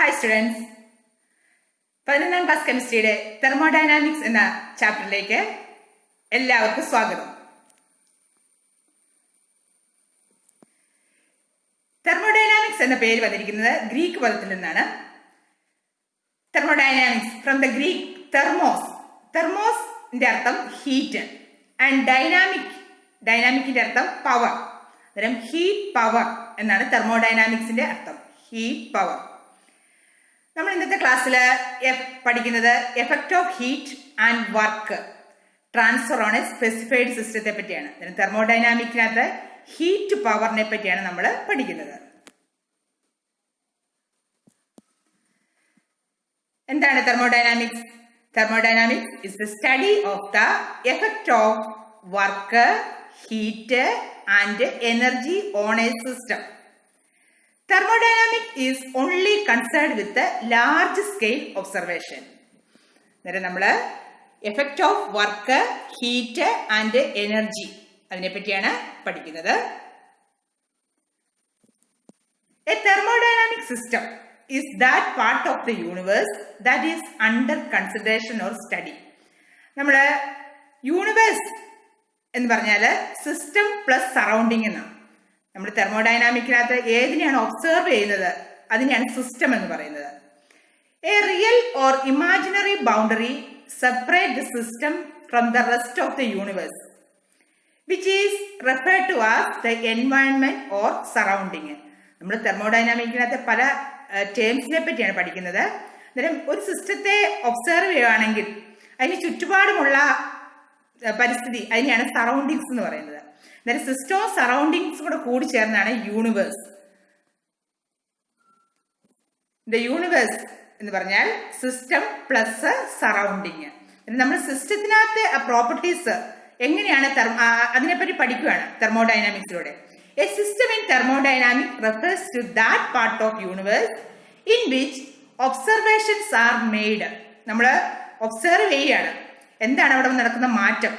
Hi students, 11ാം class കെമിസ്ട്രിയുടെ thermodynamics എന്ന ചാപ്റ്ററിലേക്ക് എല്ലാവർക്കും സ്വാഗതം. തെർമോഡൈനാമിക്സ് എന്ന പേര് വന്നിരിക്കുന്നത് ഗ്രീക്ക് പദത്തിൽ നിന്നാണ്. Thermodynamics from the Greek thermos. തെർമോസിന്റെ അർത്ഥം ഹീറ്റ് ആൻഡ് ഡൈനാമിക്കിന്റെ അർത്ഥം പവർ. അന്നേരം ഹീറ്റ് പവർ എന്നാണ് തെർമോഡൈനാമിക്സിന്റെ അർത്ഥം, ഹീറ്റ് പവർ. നമ്മൾ ഇന്നത്തെ ക്ലാസ്സിൽ പഠിക്കുന്നത് effect of heat and work transfer on A specified സിസ്റ്റത്തെ പറ്റിയാണ്. തെർമോഡൈനാമിക്കിനകത്ത് ഹീറ്റ് പവറിനെ പറ്റിയാണ് നമ്മൾ പഠിക്കുന്നത്. എന്താണ് thermodynamics? Thermodynamics is the study of the effect of work, heat and energy on A system. Thermodynamic is only concerned with the large scale observation. അന്നേരം നമ്മൾ effect of work, heat and energy അതിനെ പറ്റിയാണ് പഠിക്കുന്നത്. A thermodynamic system is that part of the universe that is under consideration or study. നമ്മൾ universe എന്ന് പറഞ്ഞാൽ system plus surrounding എന്നാണ്. നമ്മൾ തെർമോഡൈനാമിക്കിനകത്ത് ഏതിനെയാണ് ഒബ്സർവ് ചെയ്യുന്നത് അതിനെയാണ് സിസ്റ്റം എന്ന് പറയുന്നത്. A real or imaginary boundary separate the system from the rest of the universe which is referred to as the environment or surrounding. നമ്മൾ തെർമോഡൈനാമിക്കിനകത്ത് പല ടേംസിനെ പറ്റിയാണ് പഠിക്കുന്നത്. അന്നേരം ഒരു സിസ്റ്റത്തെ ഒബ്സർവ് ചെയ്യുകയാണെങ്കിൽ അതിന് ചുറ്റുപാടുമുള്ള പരിസ്ഥിതി അതിനെയാണ് സറൗണ്ടിങ്സ് എന്ന് പറയുന്നത്. അന്നേരം സിസ്റ്റവും സറൗണ്ടിങ്സും കൂടെ കൂടി ചേർന്നാണ് യൂണിവേഴ്സ്. ദ യൂണിവേഴ്സ് എന്ന് പറഞ്ഞാൽ സിസ്റ്റം പ്ലസ് സറൗണ്ടിങ്. നമ്മൾ സിസ്റ്റത്തിനകത്ത് പ്രോപ്പർട്ടീസ് എങ്ങനെയാണ് അതിനെപ്പറ്റി പഠിക്കുകയാണ് തെർമോഡൈനാമിക്സിലൂടെ. A system in thermodynamic refers to that part of universe in which observations are made. നമ്മൾ ഒബ്സർവ് ചെയ്യുകയാണ്, എന്താണ് അവിടെ നടക്കുന്ന മാറ്റം,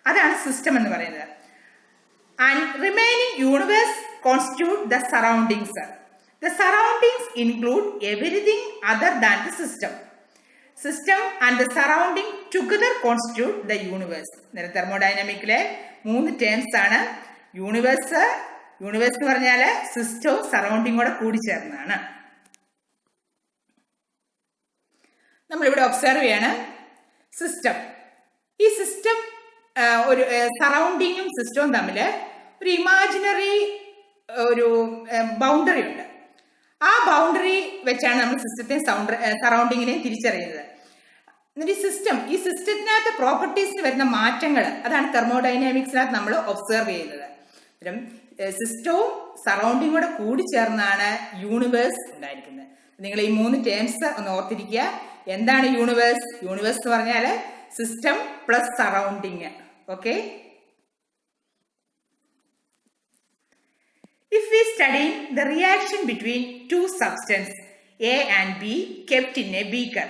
അതാണ് സിസ്റ്റം എന്ന് പറയുന്നത്. And remaining universe constitute the surroundings. The surroundings include everything other than the system. System and the surrounding together constitute the universe. തെർമോഡൈനാമിക്കിലെ 3 terms ആണ്. യൂണിവേഴ്സ് എന്ന് പറഞ്ഞാൽ സിസ്റ്റവും സറൗണ്ടിങ് കൂടെ കൂടി ചേർന്നാണ്. നമ്മളിവിടെ ഒബ്സർവ് ചെയ്യാണ് സിസ്റ്റം. ഈ സിസ്റ്റം ഒരു സറൗണ്ടിങ്ങും സിസ്റ്റവും തമ്മിൽ ഒരു ഇമാജിനറി ഒരു ബൗണ്ടറി ഉണ്ട്. ആ ബൗണ്ടറി വെച്ചാണ് നമ്മൾ സിസ്റ്റത്തെ സറൗണ്ടിങ്ങിനെ തിരിച്ചറിയുന്നത്. എന്നിട്ട് ഈ സിസ്റ്റത്തിനകത്ത് പ്രോപ്പർട്ടീസിന് വരുന്ന മാറ്റങ്ങൾ അതാണ് തെർമോഡൈനാമിക്സിനകത്ത് നമ്മൾ ഒബ്സർവ് ചെയ്യുന്നത്. സിസ്റ്റവും സറൗണ്ടിങ്ങും കൂടെ കൂടി ചേർന്നാണ് യൂണിവേഴ്സ് ഉണ്ടായിരിക്കുന്നത്. നിങ്ങൾ ഈ 3 ടേംസ് ഒന്ന് ഓർത്തിരിക്കുക. എന്താണ് യൂണിവേഴ്സ്? യൂണിവേഴ്സ് എന്ന് പറഞ്ഞാൽ system plus surrounding. Okay. If we study the reaction between two substances A and B kept in a beaker,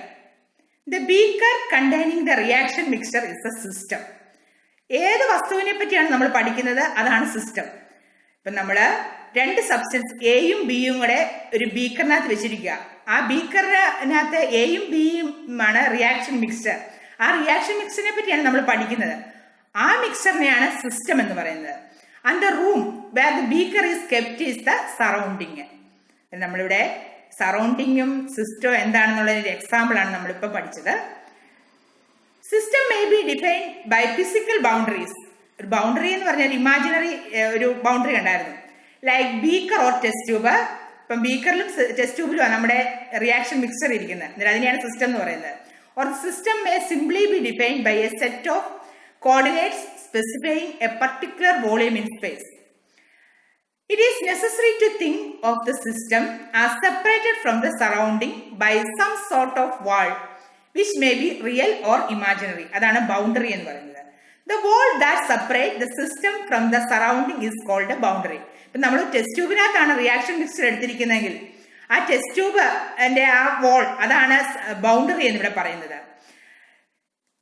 the beaker containing the reaction mixture is a system. ഏത് വസ്തുവിനെ പറ്റിയാണ് നമ്മൾ പഠിക്കുന്നത് അതാണ് സിസ്റ്റം. ഇപ്പം നമ്മൾ 2 സബ്സ്റ്റൻസ് എയും ബിയും കൂടെ ഒരു ബീക്കറിനകത്ത് വെച്ചിരിക്കുക. ആ ബീക്കറിനകത്ത് എയും ബിയും ആണ് റിയാക്ഷൻ മിക്സ്ചർ. ആ റിയാക്ഷൻ മിക്സ്ചറിനെ പറ്റിയാണ് നമ്മൾ പഠിക്കുന്നത്. ആ മിക്സറിനെയാണ് സിസ്റ്റം എന്ന് പറയുന്നത്. And the room where the beaker is kept is the surrounding. നമ്മളിവിടെ സറൗണ്ടിങ്ങും സിസ്റ്റവും എന്താണെന്നുള്ളതിന്റെ എക്സാമ്പിൾ ആണ് നമ്മളിപ്പോൾ പഠിച്ചത്. System may be defined by physical boundaries. ഒരു ബൗണ്ടറി എന്ന് പറഞ്ഞാൽ ഇമാജിനറി ഒരു ബൗണ്ടറി ഉണ്ടായിരുന്നു, like beaker or test tube. ഇപ്പം ബീക്കറിലും ടെസ്റ്റ് ട്യൂബിലും നമ്മുടെ റിയാക്ഷൻ മിക്സർ ഇരിക്കുന്നത്, അതിനെയാണ് സിസ്റ്റം എന്ന് പറയുന്നത്. Or system may simply be defined by a set of coordinates specifying a particular volume in space. It is necessary to think of the system as separated from the surrounding by some sort of wall which may be real or imaginary. അതാണ് boundary എന്ന് പറയുന്നത്. The wall that separates the system from the surrounding is called a boundary. ഇപ്പം നമ്മൾ test ട്യൂബിനകത്താണ് reaction mixture എടുത്തിരിക്കുന്നതെങ്കിൽ ആ test tube ആ wall അതാണ് boundary എന്ന് ഇവിടെ പറയുന്നത്.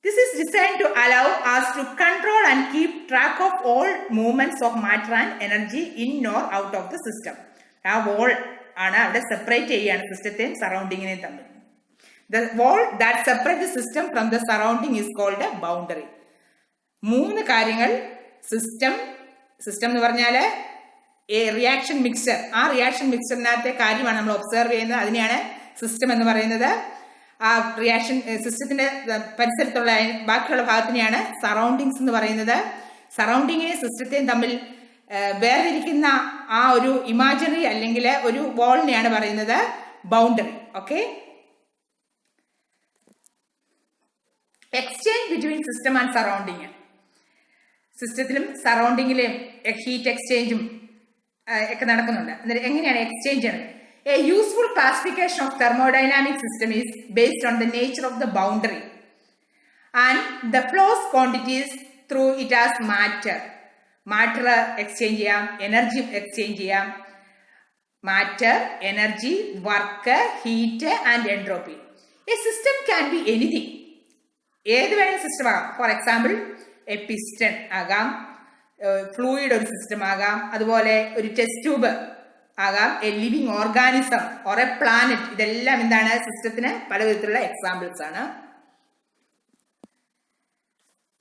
This is designed to allow us to control and keep track of all movements of matter and energy in or out of the system. ആ wall ആണ് അവിടെ separate ചെയ്യുകയാണ് സിസ്റ്റത്തെയും സറൗണ്ടിങ്ങിനെയും തമ്മിൽ. The wall that separate the system from the surrounding is called a boundary. 3 കാര്യങ്ങൾ system എന്ന് പറഞ്ഞാൽ റിയാക്ഷൻ മിക്സർ, ആ റിയാക്ഷൻ മിക്സറിനകത്തെ കാര്യമാണ് നമ്മൾ ഒബ്സർവ് ചെയ്യുന്നത്. അതിനെയാണ് സിസ്റ്റം എന്ന് പറയുന്നത്. ആ റിയാക്ഷൻ സിസ്റ്റത്തിന്റെ പരിസരത്തുള്ള ബാക്കിയുള്ള ഭാഗത്തിനെയാണ് സറൗണ്ടിങ്സ് എന്ന് പറയുന്നത്. സറൗണ്ടിങ്ങിനെ സിസ്റ്റത്തെയും തമ്മിൽ വേർതിരിക്കുന്ന ആ ഒരു ഇമാജിനറി അല്ലെങ്കിൽ ഒരു വാളിനെയാണ് പറയുന്നത് boundary. Okay, exchange between system and surrounding. സിസ്റ്റത്തിലും സറൗണ്ടിങ്ങിലും ഹീറ്റ് എക്സ്ചേഞ്ചും ഒക്കെ നടക്കുന്നുണ്ട്. എന്നിട്ട് എങ്ങനെയാണ് എക്സ്ചേഞ്ച് ആണ്? A useful classification of thermodynamic system is based on the nature of the boundary and the flows quantities through it as matter. Matter exchange ചെയ്യാം, energy exchange ചെയ്യാം. Matter, energy, work, heat and entropy. A system can be anything. ഏത് വേണമെങ്കിലും system ആകാം. For example A piston ആകാം, fluid ഒരു system ആകാം, അതുപോലെ ഒരു ടെസ്റ്റ് ട്യൂബ് ആകാം, A living organism or A planet. ഇതെല്ലാം എന്താണ്? സിസ്റ്റത്തിന് പല വിധത്തിലുള്ള എക്സാമ്പിൾസ് ആണ്.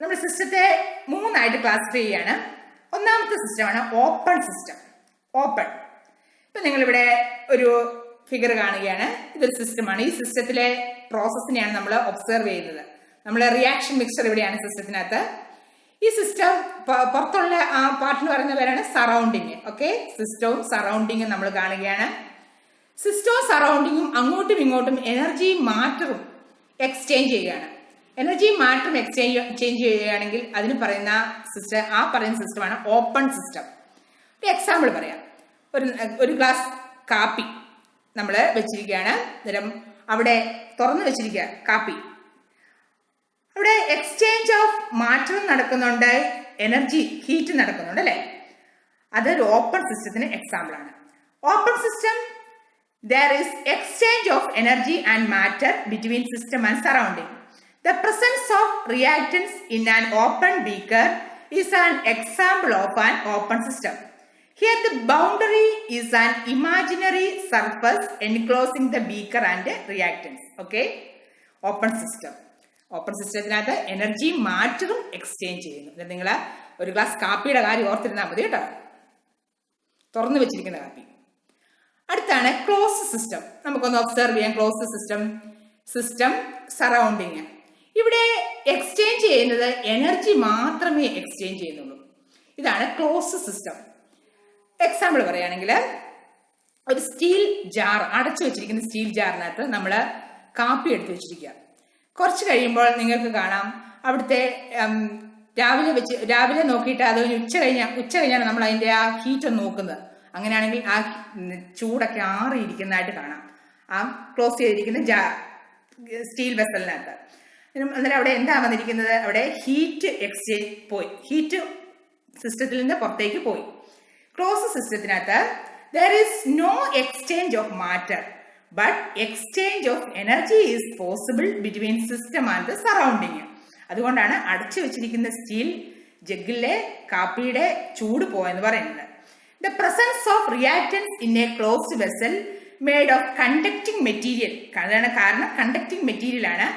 നമ്മൾ സിസ്റ്റത്തെ 3 ക്ലാസിഫൈ ചെയ്യാണ്. ഒന്നാമത്തെ സിസ്റ്റമാണ് ഓപ്പൺ സിസ്റ്റം. ഓപ്പൺ. ഇപ്പൊ നിങ്ങളിവിടെ ഒരു ഫിഗർ കാണുകയാണ്. ഇതൊരു സിസ്റ്റമാണ്. ഈ സിസ്റ്റത്തിലെ പ്രോസസ്സിനെയാണ് നമ്മൾ ഒബ്സർവ് ചെയ്യുന്നത്. നമ്മൾ റിയാക്ഷൻ മിക്സർ ഇവിടെയാണ് സിസ്റ്റത്തിനകത്ത്. ഈ സിസ്റ്റം പുറത്തുള്ള ആ പാർട്ടിന് പറയുന്ന പേരാണ് സറൗണ്ടിങ്. ഓക്കെ, സിസ്റ്റവും സറൗണ്ടിങ്ങും നമ്മൾ കാണുകയാണ്. സിസ്റ്റവും സറൗണ്ടിങ്ങും അങ്ങോട്ടും ഇങ്ങോട്ടും എനർജി മാറ്ററും എക്സ്ചേഞ്ച് ചെയ്യുകയാണ്. എനർജി മാറ്ററും എക്സ്ചേഞ്ച് ചെയ്യുകയാണെങ്കിൽ അതിന് പറയുന്ന സിസ്റ്റം, ആ പറയുന്ന സിസ്റ്റമാണ് ഓപ്പൺ സിസ്റ്റം. ഒരു എക്സാമ്പിൾ പറയാം. ഒരു ഗ്ലാസ് കാപ്പി നമ്മൾ വെച്ചിരിക്കുകയാണ്. അന്നേരം അവിടെ തുറന്നു വെച്ചിരിക്കുക കാപ്പി. അവിടെ എക്സ്ചേഞ്ച് ഓഫ് മാറ്ററും നടക്കുന്നുണ്ട്, എനർജി ഹീറ്റ് നടക്കുന്നുണ്ട് അല്ലെ. അതൊരു ഓപ്പൺ സിസ്റ്റത്തിന് എക്സാമ്പിൾ ആണ്. Open system, there is exchange of energy and matter between system and surrounding. The presence of reactants in an open beaker is an example of an open system. Here the boundary is an imaginary surface enclosing the beaker and reactants. Okay, open system. Open സിസ്റ്റത്തിനകത്ത് energy മാറ്ററും exchange ചെയ്യുന്നു. നിങ്ങൾ ഒരു glass കാപ്പിയുടെ കാര്യം ഓർത്തിരുന്നാൽ മതി കേട്ടോ, തുറന്നു വെച്ചിരിക്കുന്ന കാപ്പി. അടുത്താണ് ക്ലോസ് സിസ്റ്റം. നമുക്കൊന്ന് ഒബ്സർവ് ചെയ്യാം. Close system, system surrounding. ഇവിടെ എക്സ്ചേഞ്ച് ചെയ്യുന്നത് എനർജി മാത്രമേ എക്സ്ചേഞ്ച് ചെയ്യുന്നുള്ളൂ. ഇതാണ് ക്ലോസ് സിസ്റ്റം. എക്സാമ്പിൾ പറയുകയാണെങ്കിൽ ഒരു സ്റ്റീൽ ജാർ, അടച്ചു വെച്ചിരിക്കുന്ന സ്റ്റീൽ ജാറിനകത്ത് നമ്മൾ കാപ്പി എടുത്തു വെച്ചിരിക്കുക. കുറച്ച് കഴിയുമ്പോൾ നിങ്ങൾക്ക് കാണാം അവിടുത്തെ രാവിലെ നോക്കിയിട്ട് അത് ഉച്ച കഴിഞ്ഞാണ് നമ്മൾ അതിൻ്റെ ആ ഹീറ്റ് ഒന്ന് നോക്കുന്നത്. അങ്ങനെയാണെങ്കിൽ ആ ചൂടൊക്കെ ആറിയിരിക്കുന്നതായിട്ട് കാണാം ആ ക്ലോസ് ചെയ്തിരിക്കുന്ന സ്റ്റീൽ വെസലിനകത്ത്. അന്നേരം അവിടെ എന്താ വന്നിരിക്കുന്നത്? അവിടെ ഹീറ്റ് എക്സ്ചേഞ്ച് പോയി, ഹീറ്റ് സിസ്റ്റത്തിൽ നിന്ന് പുറത്തേക്ക് പോയി. ക്ലോസ് സിസ്റ്റത്തിനകത്ത് there is no exchange of matter but exchange of energy is possible between system and the surrounding. അതുകൊണ്ടാണ് അടച്ചു വെച്ചിരിക്കുന്ന സ്റ്റീൽ ജഗ്ഗിലെ കാപ്പിയുടെ ചൂട് പോയെന്ന് പറയുന്നത്. The presence of reactants in a closed vessel made of conducting material, കാരണം conducting material ആണ്.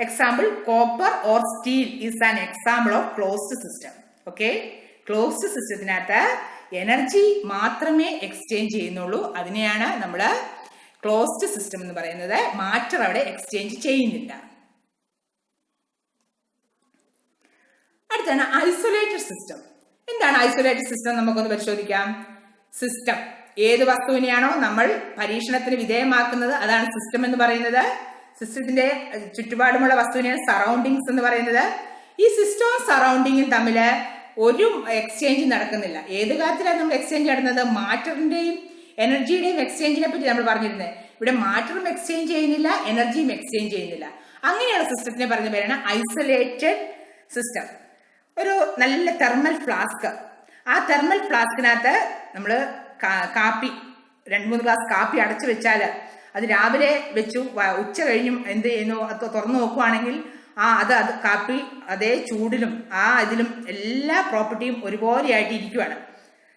Example, copper or steel is an example of closed system. Okay, closed സിസ്റ്റത്തിനകത്ത് energy മാത്രമേ എക്സ്ചേഞ്ച് ചെയ്യുന്നുള്ളൂ. അതിനെയാണ് നമ്മൾ ക്ലോസ്ഡ് സിസ്റ്റം എന്ന് പറയുന്നത്. മാറ്റർ അവിടെ എക്സ്ചേഞ്ച് ചെയ്യുന്നില്ല. അടുത്താണ് ഐസൊലേറ്റഡ് സിസ്റ്റം. എന്താണ് ഐസൊലേറ്റഡ് സിസ്റ്റം? നമുക്കൊന്ന് പരിശോധിക്കാം. സിസ്റ്റം, ഏത് വസ്തുവിനെയാണോ നമ്മൾ പരീക്ഷണത്തിന് വിധേയമാക്കുന്നത് അതാണ് സിസ്റ്റം എന്ന് പറയുന്നത്. സിസ്റ്റത്തിന്റെ ചുറ്റുപാടുമുള്ള വസ്തുവിനെയാണ് സറൗണ്ടിങ്സ് എന്ന് പറയുന്നത്. ഈ സിസ്റ്റവും സറൗണ്ടിങ്ങും തമ്മിൽ ഒരു എക്സ്ചേഞ്ച് നടക്കുന്നില്ല. ഏത് കാര്യത്തിലാണ് നമ്മൾ എക്സ്ചേഞ്ച് നടന്നത്? മാറ്ററിന്റെയും എനർജിയുടെയും എക്സ്ചേഞ്ചിനെ പറ്റി നമ്മൾ പറഞ്ഞിരുന്നത്. ഇവിടെ മാറ്ററും എക്സ്ചേഞ്ച് ചെയ്യുന്നില്ല, എനർജിയും എക്സ്ചേഞ്ച് ചെയ്യുന്നില്ല. അങ്ങനെയുള്ള സിസ്റ്റത്തിനെ പറഞ്ഞ പേരാണ് ഐസൊലേറ്റഡ് സിസ്റ്റം. ഒരു നല്ല തെർമൽ ഫ്ലാസ്ക്, ആ തെർമൽ ഫ്ലാസ്കിനകത്ത് നമ്മൾ കാപ്പി 2-3 ഗ്ലാസ് കാപ്പി അടച്ചു വെച്ചാൽ അത് രാവിലെ വെച്ചു ഉച്ച കഴിഞ്ഞും എന്ത് ചെയ്യുന്നു അത് തുറന്നു നോക്കുവാണെങ്കിൽ അത് കാപ്പി അതേ ചൂടിലും ഇതിലും എല്ലാ പ്രോപ്പർട്ടിയും ഒരുപോലെയായിട്ട് ഇരിക്കുവാണ്.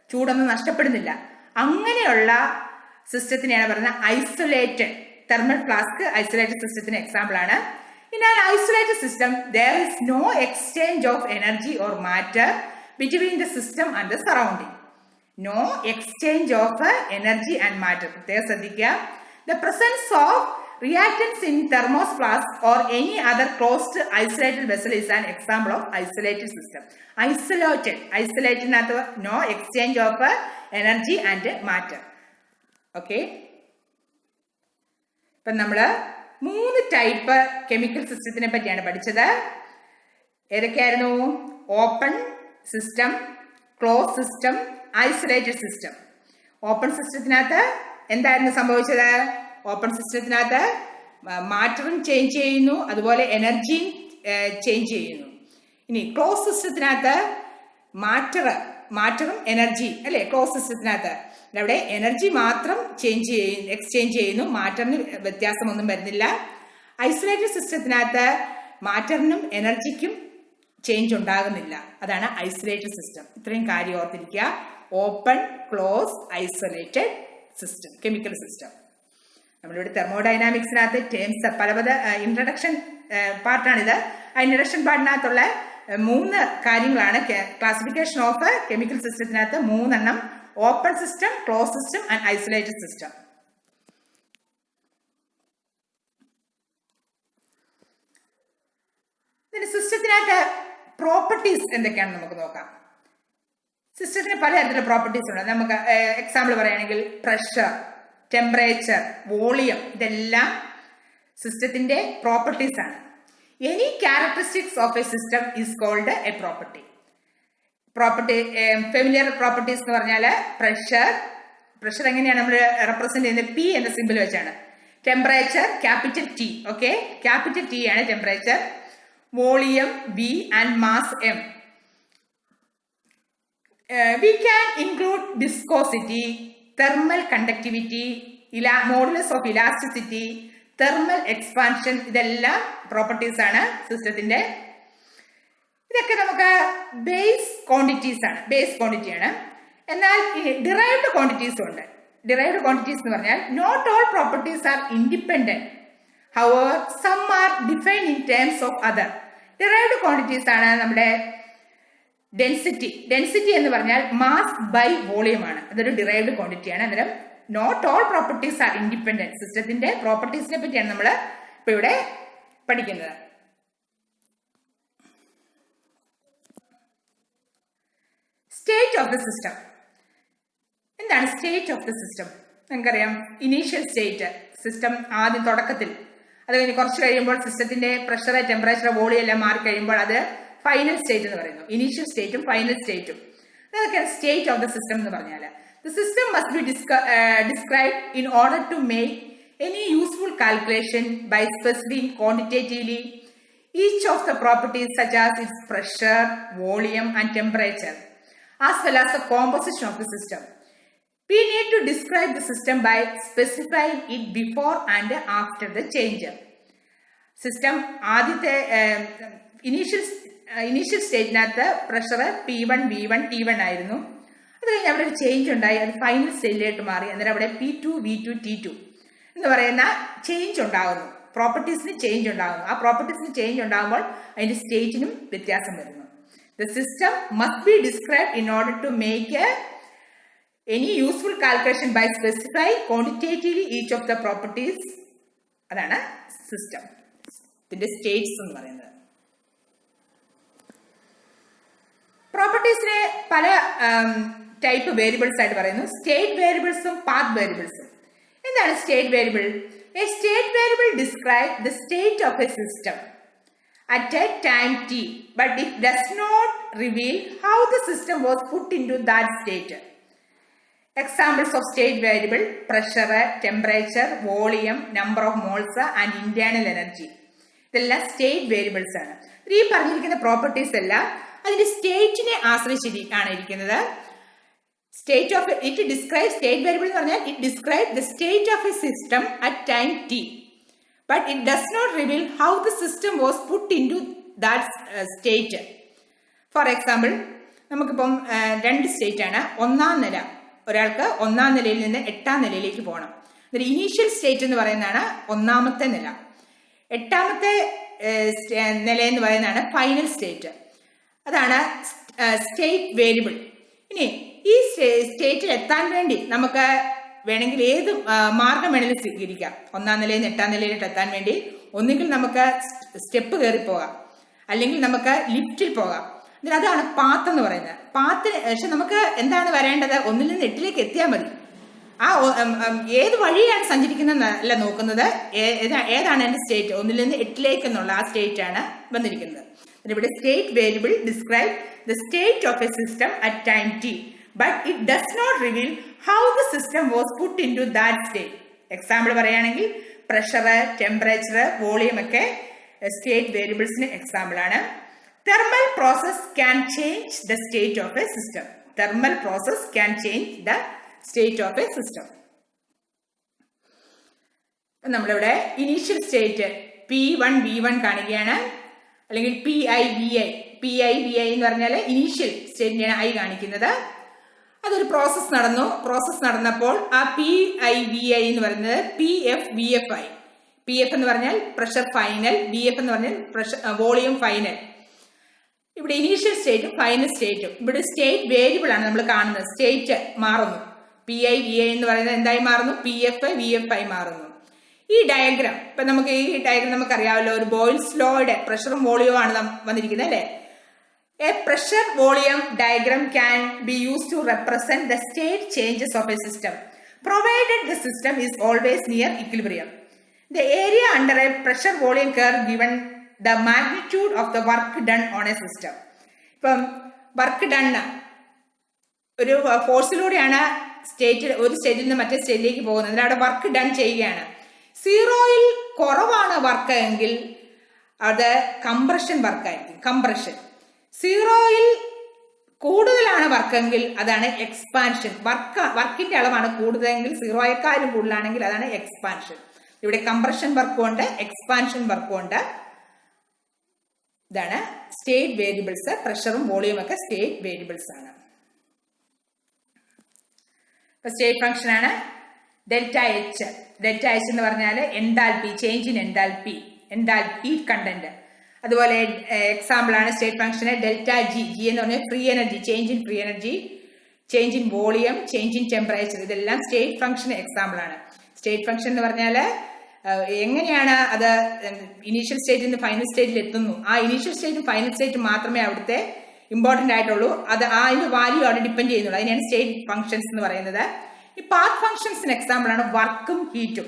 ചൂടൊന്നും നഷ്ടപ്പെടുന്നില്ല. അങ്ങനെയുള്ള സിസ്റ്റത്തിനെയാണ് പറയുന്നത് ഐസൊലേറ്റഡ്. തെർമൽ ഫ്ലാസ്ക് ഐസൊലേറ്റഡ് സിസ്റ്റത്തിന് എക്സാമ്പിൾ ആണ്. In an isolated system, there is no exchange of energy or matter between the system and the surrounding. No exchange of energy and matter. The presence of reactants in thermos flask or any other closed isolated vessel is an example of isolated system. Isolated no exchange of energy and matter. Okay. ഇപ്പം നമ്മൾ 3 type chemical സിസ്റ്റത്തിനെ പറ്റിയാണ് പഠിച്ചത്. ഏതൊക്കെയായിരുന്നു? Open system, close system, isolated system. Open സിസ്റ്റത്തിനകത്ത് എന്തായിരുന്നു സംഭവിച്ചത്? Open സിസ്റ്റത്തിനകത്ത് മാറ്ററും change ചെയ്യുന്നു, അതുപോലെ എനർജിയും ചേഞ്ച് ചെയ്യുന്നു. ഇനി ക്ലോസ് സിസ്റ്റത്തിനകത്ത് മാറ്ററും എനർജി അല്ലേ? ക്ലോസ് സിസ്റ്റത്തിനകത്ത് അവിടെ എനർജി മാത്രം എക്സ്ചേഞ്ച് ചെയ്യുന്നു, മാറ്ററിന് വ്യത്യാസമൊന്നും വരുന്നില്ല. ഐസൊലേറ്റഡ് സിസ്റ്റത്തിനകത്ത് മാറ്ററിനും എനർജിക്കും ചേഞ്ച് ഉണ്ടാകുന്നില്ല. അതാണ് ഐസൊലേറ്റഡ് സിസ്റ്റം. ഇത്രയും കാര്യം ഓർത്തിരിക്കുക. Open, close, isolated system, chemical system. നമ്മളിവിടെ തെർമോഡൈനാമിക്സിനകത്ത് ടേംസ് പല ഇൻട്രഡക്ഷൻ പാർട്ടാണിത്. ആ ഇൻട്രഡക്ഷൻ പാർട്ടിനകത്തുള്ള 3 കാര്യങ്ങളാണ് ക്ലാസിഫിക്കേഷൻ ഓഫ് കെമിക്കൽ സിസ്റ്റത്തിനകത്ത് 3 എണ്ണം. Open system, close system and isolated system. സിസ്റ്റത്തിനകത്ത് പ്രോപ്പർട്ടീസ് എന്തൊക്കെയാണെന്ന് നമുക്ക് നോക്കാം. സിസ്റ്റത്തിന് പലതരത്തിലുള്ള പ്രോപ്പർട്ടീസ് ഉണ്ട്. നമുക്ക് എക്സാമ്പിൾ പറയുകയാണെങ്കിൽ പ്രഷർ, ടെമ്പറേച്ചർ, വോളിയം, ഇതെല്ലാം സിസ്റ്റത്തിന്റെ പ്രോപ്പർട്ടീസ് ആണ്. Any characteristics of a system is called a property. Familiar properties എന്ന് പറഞ്ഞാൽ പ്രഷർ എങ്ങനെയാണ് നമ്മൾ റെപ്രസെന്റ് ചെയ്യുന്നത്? പി എന്ന സിമ്പിൾ വെച്ചാണ്. Temperature capital T. Okay, capital T ആണ് temperature. Volume V and mass M. We can include viscosity, thermal conductivity, modulus of elasticity, thermal expansion. ഇതെല്ലാം properties ആണ് സിസ്റ്റത്തിന്റെ. ഇതൊക്കെ നമുക്ക് ബേസ് ക്വാണ്ടിറ്റിയാണ്. എന്നാൽ ഡിറൈവ്ഡ് ക്വാണ്ടിറ്റീസും ഉണ്ട്. ഡിറൈവ്ഡ് ക്വാണ്ടിറ്റീസ് എന്ന് പറഞ്ഞാൽ not all properties are independent, however some are defined in terms of other. Derived quantities ആണ് നമ്മുടെ ഡെൻസിറ്റി എന്ന് പറഞ്ഞാൽ മാസ് ബൈ വോളിയം ആണ്. അതൊരു ഡിറൈവ്ഡ് ക്വാണ്ടിറ്റിയാണ്. അന്നേരം not all properties are independent. സിസ്റ്റത്തിന്റെ പ്രോപ്പർട്ടീസിനെ പറ്റിയാണ് നമ്മൾ ഇപ്പൊ ഇവിടെ പഠിക്കുന്നത്. State of the system. എന്താണ് സ്റ്റേറ്റ് ഓഫ് ദ സിസ്റ്റം? നിങ്ങൾക്കറിയാം, ഇനീഷ്യൽ സ്റ്റേറ്റ് സിസ്റ്റം ആദ്യം തുടക്കത്തിൽ, അത് കഴിഞ്ഞ് കുറച്ച് കഴിയുമ്പോൾ സിസ്റ്റത്തിന്റെ പ്രഷർ, ടെമ്പറേച്ചർ, വോളിയം എല്ലാം മാറിക്കഴിയുമ്പോൾ അത് ഫൈനൽ സ്റ്റേറ്റ് എന്ന് പറയുന്നു. ഇനീഷ്യൽ സ്റ്റേറ്റും ഫൈനൽ സ്റ്റേറ്റും. അതൊക്കെയാണ് സ്റ്റേറ്റ് ഓഫ് ദ സിസ്റ്റം എന്ന് പറഞ്ഞാൽ. The system must be described in order to make any useful calculation by specifying quantitatively each of the properties such as its pressure, volume and temperature, as well as the composition of the system. We need to describe the system by specifying it before and after the change. System ആദ്യത്തെ initial സ്റ്റേറ്റിനകത്ത് pressure P1, V1, T1 ആയിരുന്നു. അത് കഴിഞ്ഞ് അവിടെ ഒരു change ഉണ്ടായി, അത് final സ്റ്റേറ്റിലേക്ക് മാറി. അന്നേരം അവിടെ P2, V2, T2 എന്ന് പറയുന്ന ചേഞ്ച് ഉണ്ടാകുന്നു. പ്രോപ്പർട്ടീസിന് ചേഞ്ച് ഉണ്ടാകുന്നു. ആ പ്രോപ്പർട്ടീസിന് ചേഞ്ച് ഉണ്ടാകുമ്പോൾ അതിന്റെ സ്റ്റേറ്റിനും വ്യത്യാസം വരുന്നു. The system must be describe in order to make any useful calculation by specify quantitatively each of the properties. അതാണ് സിസ്റ്റം, ഇതിന്റെ സ്റ്റേറ്റ്സ് എന്ന് പറയുന്നത്. പ്രോപ്പർട്ടീസിനെ പല ടൈപ്പ് വേരിയബിൾസ് ആയിട്ട് പറയുന്നു. സ്റ്റേറ്റ് വേരിയബിൾസും പാത്ത് വേരിയബിൾസും. എന്താണ് state variable? A state variable describes the state of a system at a time t, but it does not reveal how the system was put into that state. Examples of state variable: pressure, temperature, volume, number of moles and internal energy. ഇതെല്ലാം state variables ആണ്. ഈ പറഞ്ഞിരിക്കുന്ന properties എല്ലാം അതിന്റെ സ്റ്റേറ്റിനെ ആശ്രയിച്ചിട്ടാണ് ഇരിക്കുന്നത്. State of it describes state variable എന്ന് പറഞ്ഞാൽ it describes the state of a system at time t, but it does not reveal how the system was put into that state. For example, നമുക്കിപ്പം 2 state ആണ്. ഒന്നാം നില ഒരാൾക്ക് 1ാം നിലയിൽ നിന്ന് 8ാം നിലയിലേക്ക് പോകണം. എന്നിട്ട് ഇനീഷ്യൽ സ്റ്റേറ്റ് എന്ന് പറയുന്നതാണ് 1ാമത്തെ നില. 8ാമത്തെ നില എന്ന് പറയുന്നതാണ് ഫൈനൽ സ്റ്റേറ്റ്. അതാണ് സ്റ്റേറ്റ് വേരിയബിൾ. ഇനി ഈ സ്റ്റേറ്റിൽ എത്താൻ വേണ്ടി നമുക്ക് വേണമെങ്കിൽ ഏത് മാർഗം വേണമെങ്കിലും സ്വീകരിക്കാം. 1ാം നിലയിൽ നിന്ന് 8ാം നിലയിലോട്ട് എത്താൻ വേണ്ടി ഒന്നുകിൽ നമുക്ക് സ്റ്റെപ്പ് കയറി പോകാം, അല്ലെങ്കിൽ നമുക്ക് ലിഫ്റ്റിൽ പോകാം. അതാണ് പാത്ത് എന്ന് പറയുന്നത്. പാത്തിന് പക്ഷെ നമുക്ക് എന്താണ് വരേണ്ടത്? 1ൽ നിന്ന് 8ലേക്ക് എത്തിയാൽ മതി. ആ ഏത് വഴിയാണ് സഞ്ചരിക്കുന്നതല്ല നോക്കുന്നത്, ഏതാണ് എൻ്റെ സ്റ്റേറ്റ്, 1ൽ നിന്ന് 8ലേക്ക് എന്നുള്ള ആ സ്റ്റേറ്റ് ആണ് വന്നിരിക്കുന്നത്. ഇവിടെ state variable describe the state of a system at time t, but it does not reveal how the system was put into that state. Example പറയുകയാണെങ്കിൽ പ്രഷർ, ടെമ്പറേച്ചർ, വോളിയം ഒക്കെ state വേരിയബിൾസിന് example ആണ്. Thermal process can change the state of a system. Thermal process can change the state of a system. നമ്മളിവിടെ initial state P1 V1 കാണുകയാണ്, അല്ലെങ്കിൽ PI VI എന്ന് പറഞ്ഞാൽ initial സ്റ്റേറ്റിനെയാണ് I കാണിക്കുന്നത്. അതൊരു പ്രോസസ് നടന്നു. പ്രോസസ് നടന്നപ്പോൾ ആ PI VI എന്ന് പറയുന്നത് PF VF ആയി. PF എന്ന് പറഞ്ഞാൽ പ്രഷർ ഫൈനൽ, VF എന്ന് പറഞ്ഞാൽ പ്രഷർ വോളിയം ഫൈനൽ. ഇവിടെ ഇനീഷ്യൽ സ്റ്റേറ്റും ഫൈനൽ സ്റ്റേറ്റും ഇവിടെ സ്റ്റേറ്റ് വേരിയബിൾ ആണ് നമ്മൾ കാണുന്നത്. സ്റ്റേറ്റ് മാറുന്നു. PI VI എന്ന് പറയുന്നത് എന്തായി മാറുന്നു? PF VF ആയി മാറുന്നു. ഈ ഡയഗ്രാം ഇപ്പൊ നമുക്ക് നമുക്കറിയാമല്ലോ, ഒരു ബോയിൽസ് ലോയുടെ പ്രഷറും വോളിയവും ആണ് വന്നിരിക്കുന്നത് അല്ലെ. A pressure volume diagram can be use to represent the state changes of a system provided the system is always near equilibrium. The area under a pressure volume curve given the magnitude of the work done on a system. ഇപ്പം work done ഒരു ഫോഴ്സിലൂടെയാണ് ഒരു സ്റ്റേറ്റിൽ നിന്ന് മറ്റേ സ്റ്റേറ്റിലേക്ക് പോകുന്നത്. അതിൽ അവിടെ വർക്ക് ഡൺ ചെയ്യുകയാണ്. 0യിൽ കുറവാണ് വർക്ക് എങ്കിൽ അത് കംപ്രഷൻ വർക്കായിരിക്കും. കംപ്രഷൻ 0യിൽ കൂടുതലാണ് വർക്കെങ്കിൽ അതാണ് എക്സ്പാൻഷൻ. വർക്കിന്റെ അളവാണ് കൂടുതലെങ്കിൽ 0യേക്കാളും കൂടുതലാണെങ്കിൽ അതാണ് എക്സ്പാൻഷൻ. ഇവിടെ കംപ്രഷൻ വർക്കും ഉണ്ട്, എക്സ്പാൻഷൻ വർക്കും ഉണ്ട്. ഇതാണ് സ്റ്റേറ്റ് വേരിയബിൾസ്. പ്രഷറും വോളിയം ഒക്കെ സ്റ്റേറ്റ് വേരിയബിൾസ് ആണ്. സ്റ്റേറ്റ് ഫംഗ്ഷൻ ആണ് ഡെൽറ്റ എച്ച്. ഡെൽറ്റ എച്ച് എന്ന് പറഞ്ഞാൽ enthalpy, change in enthalpy, heat content. അതുപോലെ എക്സാമ്പിൾ ആണ് സ്റ്റേറ്റ് ഫംഗ്ഷന് ഡെൽറ്റ ജി. ജി എന്ന് പറഞ്ഞാൽ free energy, change in free energy, change in volume, change in temperature. ഇതെല്ലാം സ്റ്റേറ്റ് ഫംഗ്ഷൻ എക്സാമ്പിൾ ആണ്. സ്റ്റേറ്റ് ഫംഗ്ഷൻ എന്ന് പറഞ്ഞാൽ എങ്ങനെയാണ് അത് ഇനീഷ്യൽ സ്റ്റേറ്റിൽ നിന്ന് ഫൈനൽ സ്റ്റേറ്റിൽ എത്തുന്നു. ആ ഇനീഷ്യൽ സ്റ്റേറ്റും ഫൈനൽ സ്റ്റേറ്റും മാത്രമേ അവിടുത്തെ ഇമ്പോർട്ടന്റ് ആയിട്ടുള്ളൂ. അത് അതിന്റെ വാല്യൂ അവിടെ ഡിപ്പെൻഡ് ചെയ്യുന്നുള്ളൂ. അതിനാണ് സ്റ്റേറ്റ് ഫംഗ്ഷൻസ് എന്ന് പറയുന്നത്. ഈ പാത്ത് ഫംഗ്ഷൻസിന് എക്സാമ്പിൾ ആണ് വർക്കും ഹീറ്റും.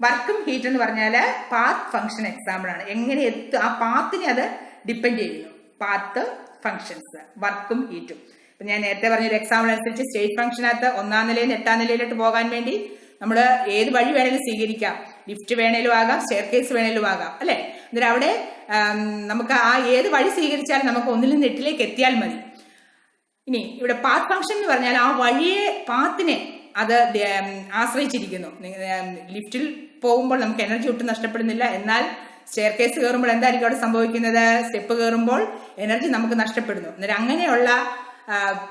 വർക്കും ഹീറ്റ് എന്ന് പറഞ്ഞാൽ പാത്ത് ഫംഗ്ഷൻ എക്സാമ്പിൾ ആണ്. എങ്ങനെ എത്തും, ആ പാത്തിനെ അത് ഡിപ്പെൻഡ് ചെയ്യുന്നു. പാത്ത് ഫംഗ്ഷൻസ് വർക്കും ഹീറ്റും. ഇപ്പൊ ഞാൻ നേരത്തെ പറഞ്ഞൊരു എക്സാമ്പിൾ അനുസരിച്ച് സ്റ്റേറ്റ് ഫംഗ്ഷനകത്ത് 1ാം നിലയിൽ നിന്ന് 8ാം നിലയിലോട്ട് പോകാൻ വേണ്ടി നമ്മൾ ഏത് വഴി വേണേലും സ്വീകരിക്കാം. ലിഫ്റ്റ് വേണേലും ആകാം, സ്റ്റെയർകേസ് വേണേലും ആകാം അല്ലെ. എന്നിട്ട് അവിടെ നമുക്ക് ആ ഏത് വഴി സ്വീകരിച്ചാലും നമുക്ക് 1ൽ നിന്ന് 8ലേക്ക് എത്തിയാൽ മതി. ഇനി ഇവിടെ പാത്ത് ഫംഗ്ഷൻ എന്ന് പറഞ്ഞാൽ ആ വഴിയെ, പാത്തിനെ അത് ആശ്രയിച്ചിരിക്കുന്നു. ലിഫ്റ്റിൽ പോകുമ്പോൾ നമുക്ക് എനർജി ഒട്ടും നഷ്ടപ്പെടുന്നില്ല. എന്നാൽ സ്റ്റെയർകേസ് കയറുമ്പോൾ എന്തായിരിക്കും അവിടെ സംഭവിക്കുന്നത്? സ്റ്റെപ്പ് കയറുമ്പോൾ എനർജി നമുക്ക് നഷ്ടപ്പെടുന്നു. എന്നിട്ട് അങ്ങനെയുള്ള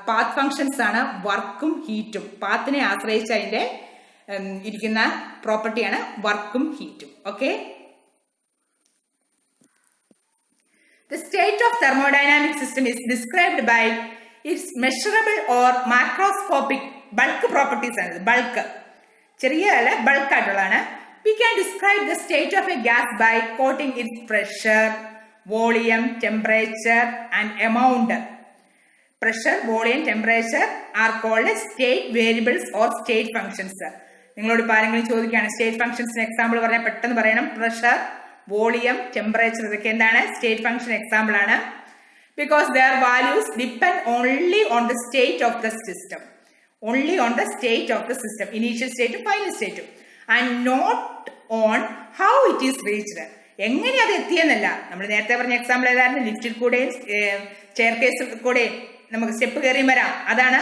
പാത്ത് ഫംഗ്ഷൻസ് ആണ് വർക്കും ഹീറ്റും. പാത്തിനെ ആശ്രയിച്ച് അതിന്റെ ഇരിക്കുന്ന പ്രോപ്പർട്ടിയാണ് വർക്കും ഹീറ്റും. Okay. The state of thermodynamic system is described by its measurable or macroscopic bulk properties. ആണ് ബൾക്ക്, ചെറിയ അല്ല, ബൾക്ക് ആയിട്ടുള്ളതാണ്. We can describe the state of a gas by quoting its pressure, volume, temperature and amount. Pressure, volume, temperature are called as state variables or state functions. നിങ്ങളോട് ഇപ്പോൾ ആരെങ്കിലും ചോദിക്കുകയാണ് state ഫംഗ്ഷൻസിന് example പറഞ്ഞാൽ പെട്ടെന്ന് പറയണം. പ്രഷർ, വോളിയം, ടെമ്പറേച്ചർ, ഇതൊക്കെ എന്താണ്? State function example ആണ്. Because their values depend only on the state of the system. Only on the state of the system, initial സ്റ്റേറ്റും ഫൈനൽ സ്റ്റേറ്റും, and not on how it is reached. എങ്ങനെ അത് എത്തിയെന്നല്ല. നമ്മൾ നേരത്തെ പറഞ്ഞ എക്സാമ്പിൾ ഏതായിരുന്നു? ലിഫ്റ്റിൽ കൂടെയും ചെയർ കേസിൽ കൂടെയും നമുക്ക് സ്റ്റെപ്പ് കയറിയും വരാം. അതാണ്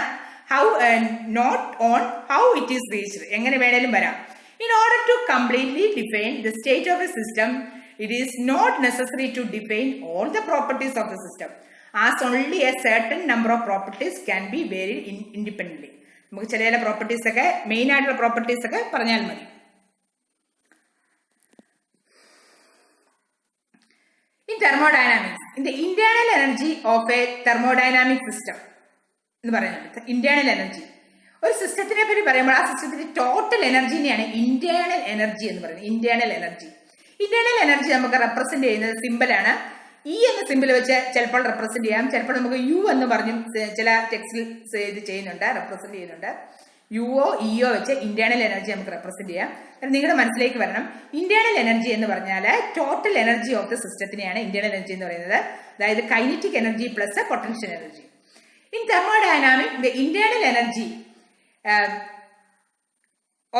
how not on how it is reached. എങ്ങനെ വേണേലും വരാം. In order to completely define the state of a system, it is not necessary to define all the properties of the system, as only a certain number of properties can be varied independently. നമുക്ക് ചില properties ഒക്കെ main ആയിട്ടുള്ള properties ഒക്കെ പറഞ്ഞാൽ മതി. In thermodynamics, in the internal energy of a thermodynamic system എന്ന് പറയുന്നത് internal energy. ഒരു സിസ്റ്റത്തിനെ പറ്റി പറയുമ്പോൾ ആ സിസ്റ്റത്തിന്റെ ടോട്ടൽ എനർജിനെയാണ് ഇന്റേണൽ എനർജി എന്ന് പറയുന്നത്. ഇന്റേണൽ എനർജി നമുക്ക് റെപ്രസെന്റ് ചെയ്യുന്നത് സിമ്പിളാണ്. ഇ എന്ന സിമ്പിൾ വെച്ച് ചിലപ്പോൾ റെപ്രസെന്റ് ചെയ്യാം, ചിലപ്പോൾ നമുക്ക് യു എന്ന് പറഞ്ഞും ചില ടെക്സ്റ്റിൽ ഇത് ചെയ്യുന്നുണ്ട്, റെപ്രസെന്റ് ചെയ്യുന്നുണ്ട്. യുഒ ഇഒ വെച്ച് ഇന്റേണൽ എനർജി നമുക്ക് റെപ്രസെന്റ് ചെയ്യാം. നിങ്ങളുടെ മനസ്സിലേക്ക് വരണം, ഇന്റേണൽ എനർജി എന്ന് പറഞ്ഞാൽ ടോട്ടൽ എനർജി ഓഫ് ദ സിസ്റ്റത്തിനെയാണ് ഇന്റേണൽ എനർജി എന്ന് പറയുന്നത്. അതായത് kinetic energy plus potential energy. In thermodynamic the internal energy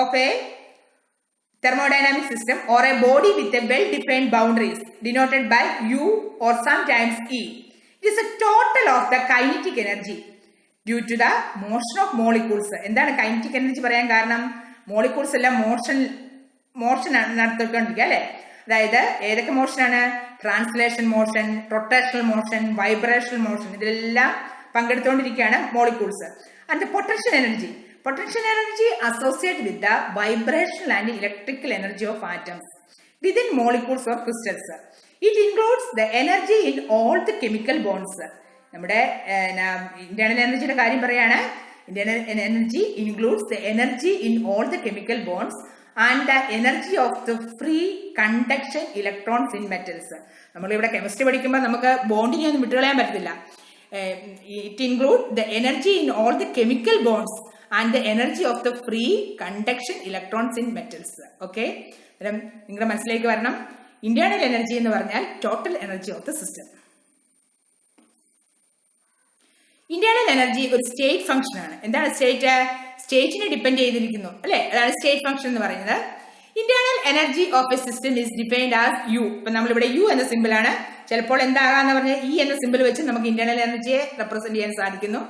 of a thermodynamic system or a body with a well-defined boundaries denoted by U or sometimes E. It is a total of the kinetic energy due to the motion of molecules. എന്താണ് kinetic energy പറയാൻ കാരണം? Molecules എല്ലാം motion നടത്തിക്കൊണ്ടിരിക്കുക അല്ലെ. അതായത് ഏതൊക്കെ മോഷനാണ്? Translation motion, rotational motion, vibrational motion, ഇതിലെല്ലാം പങ്കെടുത്തുകൊണ്ടിരിക്കുകയാണ് molecules. And potential energy associated with the vibrational and electrical energy of atoms within molecules or crystals. It includes the energy in all the chemical bonds. നമ്മുടെ internal എനർജിയുടെ കാര്യം പറയാണ്. Internal energy includes the energy in all the chemical bonds and the energy of the free conduction electrons in metals. നമ്മളിവിടെ chemistry പഠിക്കുമ്പോൾ നമുക്ക് ബോണ്ടിനെ ഒന്നും വിട്ടുകളയാൻ പറ്റില്ല. It includes the energy in all the chemical bonds and the energy of the free conduction electrons in metals. Okay, നിങ്ങളുടെ മനസ്സിലേക്ക് വരണം, internal energy എന്ന് പറഞ്ഞാൽ total energy of the system. Internal energy ഒരു സ്റ്റേറ്റ് ഫംഗ്ഷൻ ആണ്. എന്താണ് സ്റ്റേറ്റിനെ depend ചെയ്തിരിക്കുന്നു അല്ലെ, അതാണ് സ്റ്റേറ്റ് ഫംഗ്ഷൻ എന്ന് പറയുന്നത്. Internal energy of a system is defined as you. ഇപ്പൊ നമ്മളിവിടെ യു എന്ന സിമ്പിൾ ആണ്, ചിലപ്പോൾ എന്താകാന്ന് പറഞ്ഞാൽ ഇ എന്ന സിമ്പിൾ വെച്ച് നമുക്ക് ഇന്റേണൽ എനർജിയെ റെപ്രസെന്റ് ചെയ്യാൻ സാധിക്കുന്നു.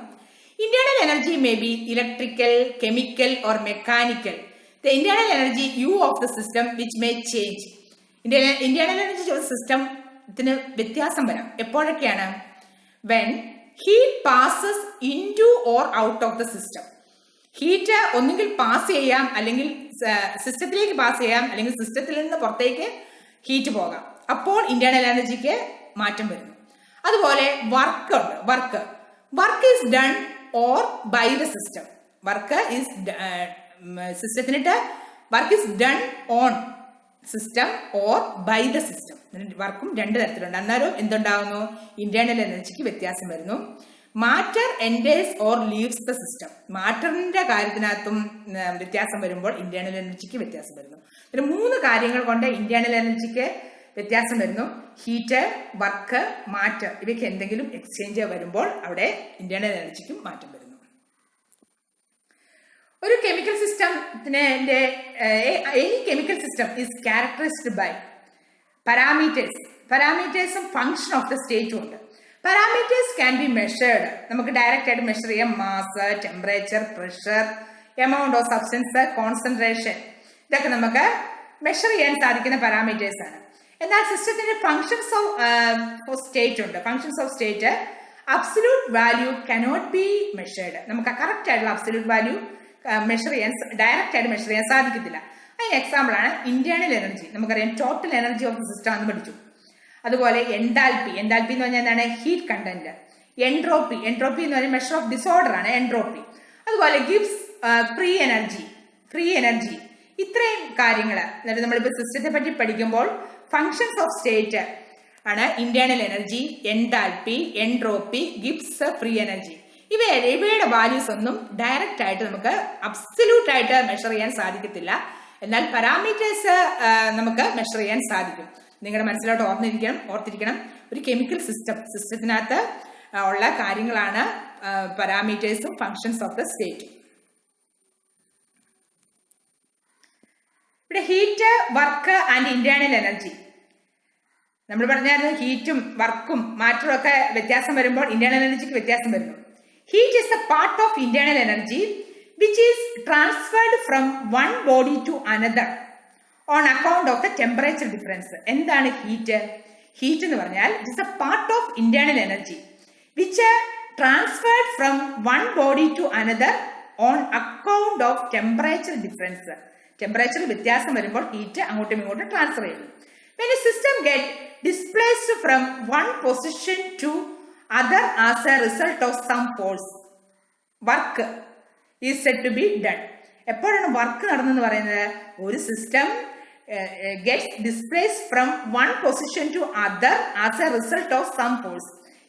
Internal energy may be electrical, chemical or mechanical. The internal energy U of the system which may change. Internal energy of the system ത്തിന് വ്യത്യാസം വരാം. എപ്പോഴൊക്കെയാണ്? When heat passes into or out of the system. Heat ഒന്നുകിൽ pass ചെയ്യാം, അല്ലെങ്കിൽ സിസ്റ്റത്തിലേക്ക് pass ചെയ്യാം, അല്ലെങ്കിൽ സിസ്റ്റത്തിൽ നിന്ന് പുറത്തേക്ക് ഹീറ്റ് പോകാം. അപ്പോൾ ഇന്റേണൽ എനർജിക്ക് മാറ്റം വരുന്നു. അതുപോലെ work is done or by the system. Work is systemത്തിനിട്ട് work is done on system or by the system. വർക്കും രണ്ട് തരത്തിലുണ്ട്. അന്നേരം എന്തുണ്ടാകുന്നു? ഇന്റേണൽ എനർജിക്ക് വ്യത്യാസം വരുന്നു. Matter enters or leaves the system. മാറ്ററിന്റെ കാര്യത്തിനകത്തും വ്യത്യാസം വരുമ്പോൾ ഇന്റേണൽ എനർജിക്ക് വ്യത്യാസം വരുന്നു. പിന്നെ 3 കാര്യങ്ങൾ കൊണ്ട് ഇന്റേണൽ എനർജിക്ക് വ്യത്യാസം വരുന്നു. ഹീറ്റ്, വർക്ക്, മാറ്റർ, ഇവയ്ക്ക് എന്തെങ്കിലും എക്സ്ചേഞ്ച് വരുമ്പോൾ അവിടെ ഇന്റേണൽ എനർജിക്കും മാറ്റം വരുന്നു. ഒരു കെമിക്കൽ സിസ്റ്റത്തിന്റെ any chemical system is characterised by പാരാമീറ്റേഴ്സും ഫംഗ്ഷൻ ഓഫ് ദ സ്റ്റേറ്റും ഉണ്ട്. Parameters can be measured. നമുക്ക് ഡയറക്റ്റ് ആയിട്ട് മെഷർ ചെയ്യാം. Mass, temperature, pressure, amount of substance, concentration, ഇതൊക്കെ നമുക്ക് മെഷർ ചെയ്യാൻ സാധിക്കുന്ന പാരാമീറ്റേഴ്സ് ആണ്. എന്നാൽ സിസ്റ്റത്തിന്റെ ഫങ്ഷൻസ് ഓഫ് സ്റ്റേറ്റ് ഉണ്ട്. Functions of state absolute value cannot be measured. നമുക്ക് കറക്റ്റ് ആയിട്ടുള്ള അബ്സല്യൂട്ട് വാല്യൂ ഡയറക്റ്റ് ആയിട്ട് മെഷർ ചെയ്യാൻ സാധിക്കത്തില്ല. അതിന് എക്സാമ്പിൾ ആണ് ഇന്റേണൽ എനർജി. നമുക്കറിയാം total energy of the system എന്ന് പഠിച്ചു. അതുപോലെ എൻതാൽപ്പി എന്ന് പറഞ്ഞാൽ എന്താണ്? Heat content. എൻട്രോപ്പി എന്ന് പറഞ്ഞാൽ മെഷർ ഓഫ് ഡിസോർഡർ ആണ് എൻട്രോപ്പി. അതുപോലെ ഗിബ്സ് ഫ്രീ എനർജി. ഇത്രയും കാര്യങ്ങൾ നമ്മളിപ്പോൾ സിസ്റ്റത്തെ പറ്റി പഠിക്കുമ്പോൾ ഫങ്ഷൻസ് ഓഫ് സ്റ്റേറ്റ് ആണ് internal energy, enthalpy, entropy, Gibbs, free energy. ഇവയുടെ വാല്യൂസ് ഒന്നും ഡയറക്റ്റ് ആയിട്ട് നമുക്ക് അബ്സല്യൂട്ട് ആയിട്ട് മെഷർ ചെയ്യാൻ സാധിക്കത്തില്ല. എന്നാൽ പാരാമീറ്റേഴ്സ് നമുക്ക് മെഷർ ചെയ്യാൻ സാധിക്കും. നിങ്ങളുടെ മനസ്സിലോട്ട് ഓർത്തിരിക്കണം, ഒരു കെമിക്കൽ സിസ്റ്റത്തിനകത്ത് ഉള്ള കാര്യങ്ങളാണ് പാരാമീറ്റേഴ്സും ഫങ്ഷൻസ് ഓഫ് ദ സ്റ്റേറ്റ്. ഇവിടെ heat, work and internal energy നമ്മൾ പറഞ്ഞായിരുന്നു. ഹീറ്റും വർക്കും മാറ്ററും ഒക്കെ വ്യത്യാസം വരുമ്പോൾ ഇന്റേണൽ എനർജിക്ക് വ്യത്യാസം വരുന്നു. Heat is a part of internal energy which is transferred from one body to another on account of the temperature difference. എന്താണ് ഹീറ്റ്? ഹീറ്റ് എന്ന് പറഞ്ഞാൽ it is a part of internal energy which transferred from one body to another on account of temperature difference. Temperature വ്യത്യാസം വരുമ്പോൾ heat അങ്ങോട്ടും ഇങ്ങോട്ടും transfer ചെയ്യുന്നു. When a system gets displaced from one position to other as a result of some force, work is said to be done. എപ്പോഴാണ് work നടന്നെന്ന് പറയുന്നത്? ഒരു system gets displaced from one position to other as a result of some force.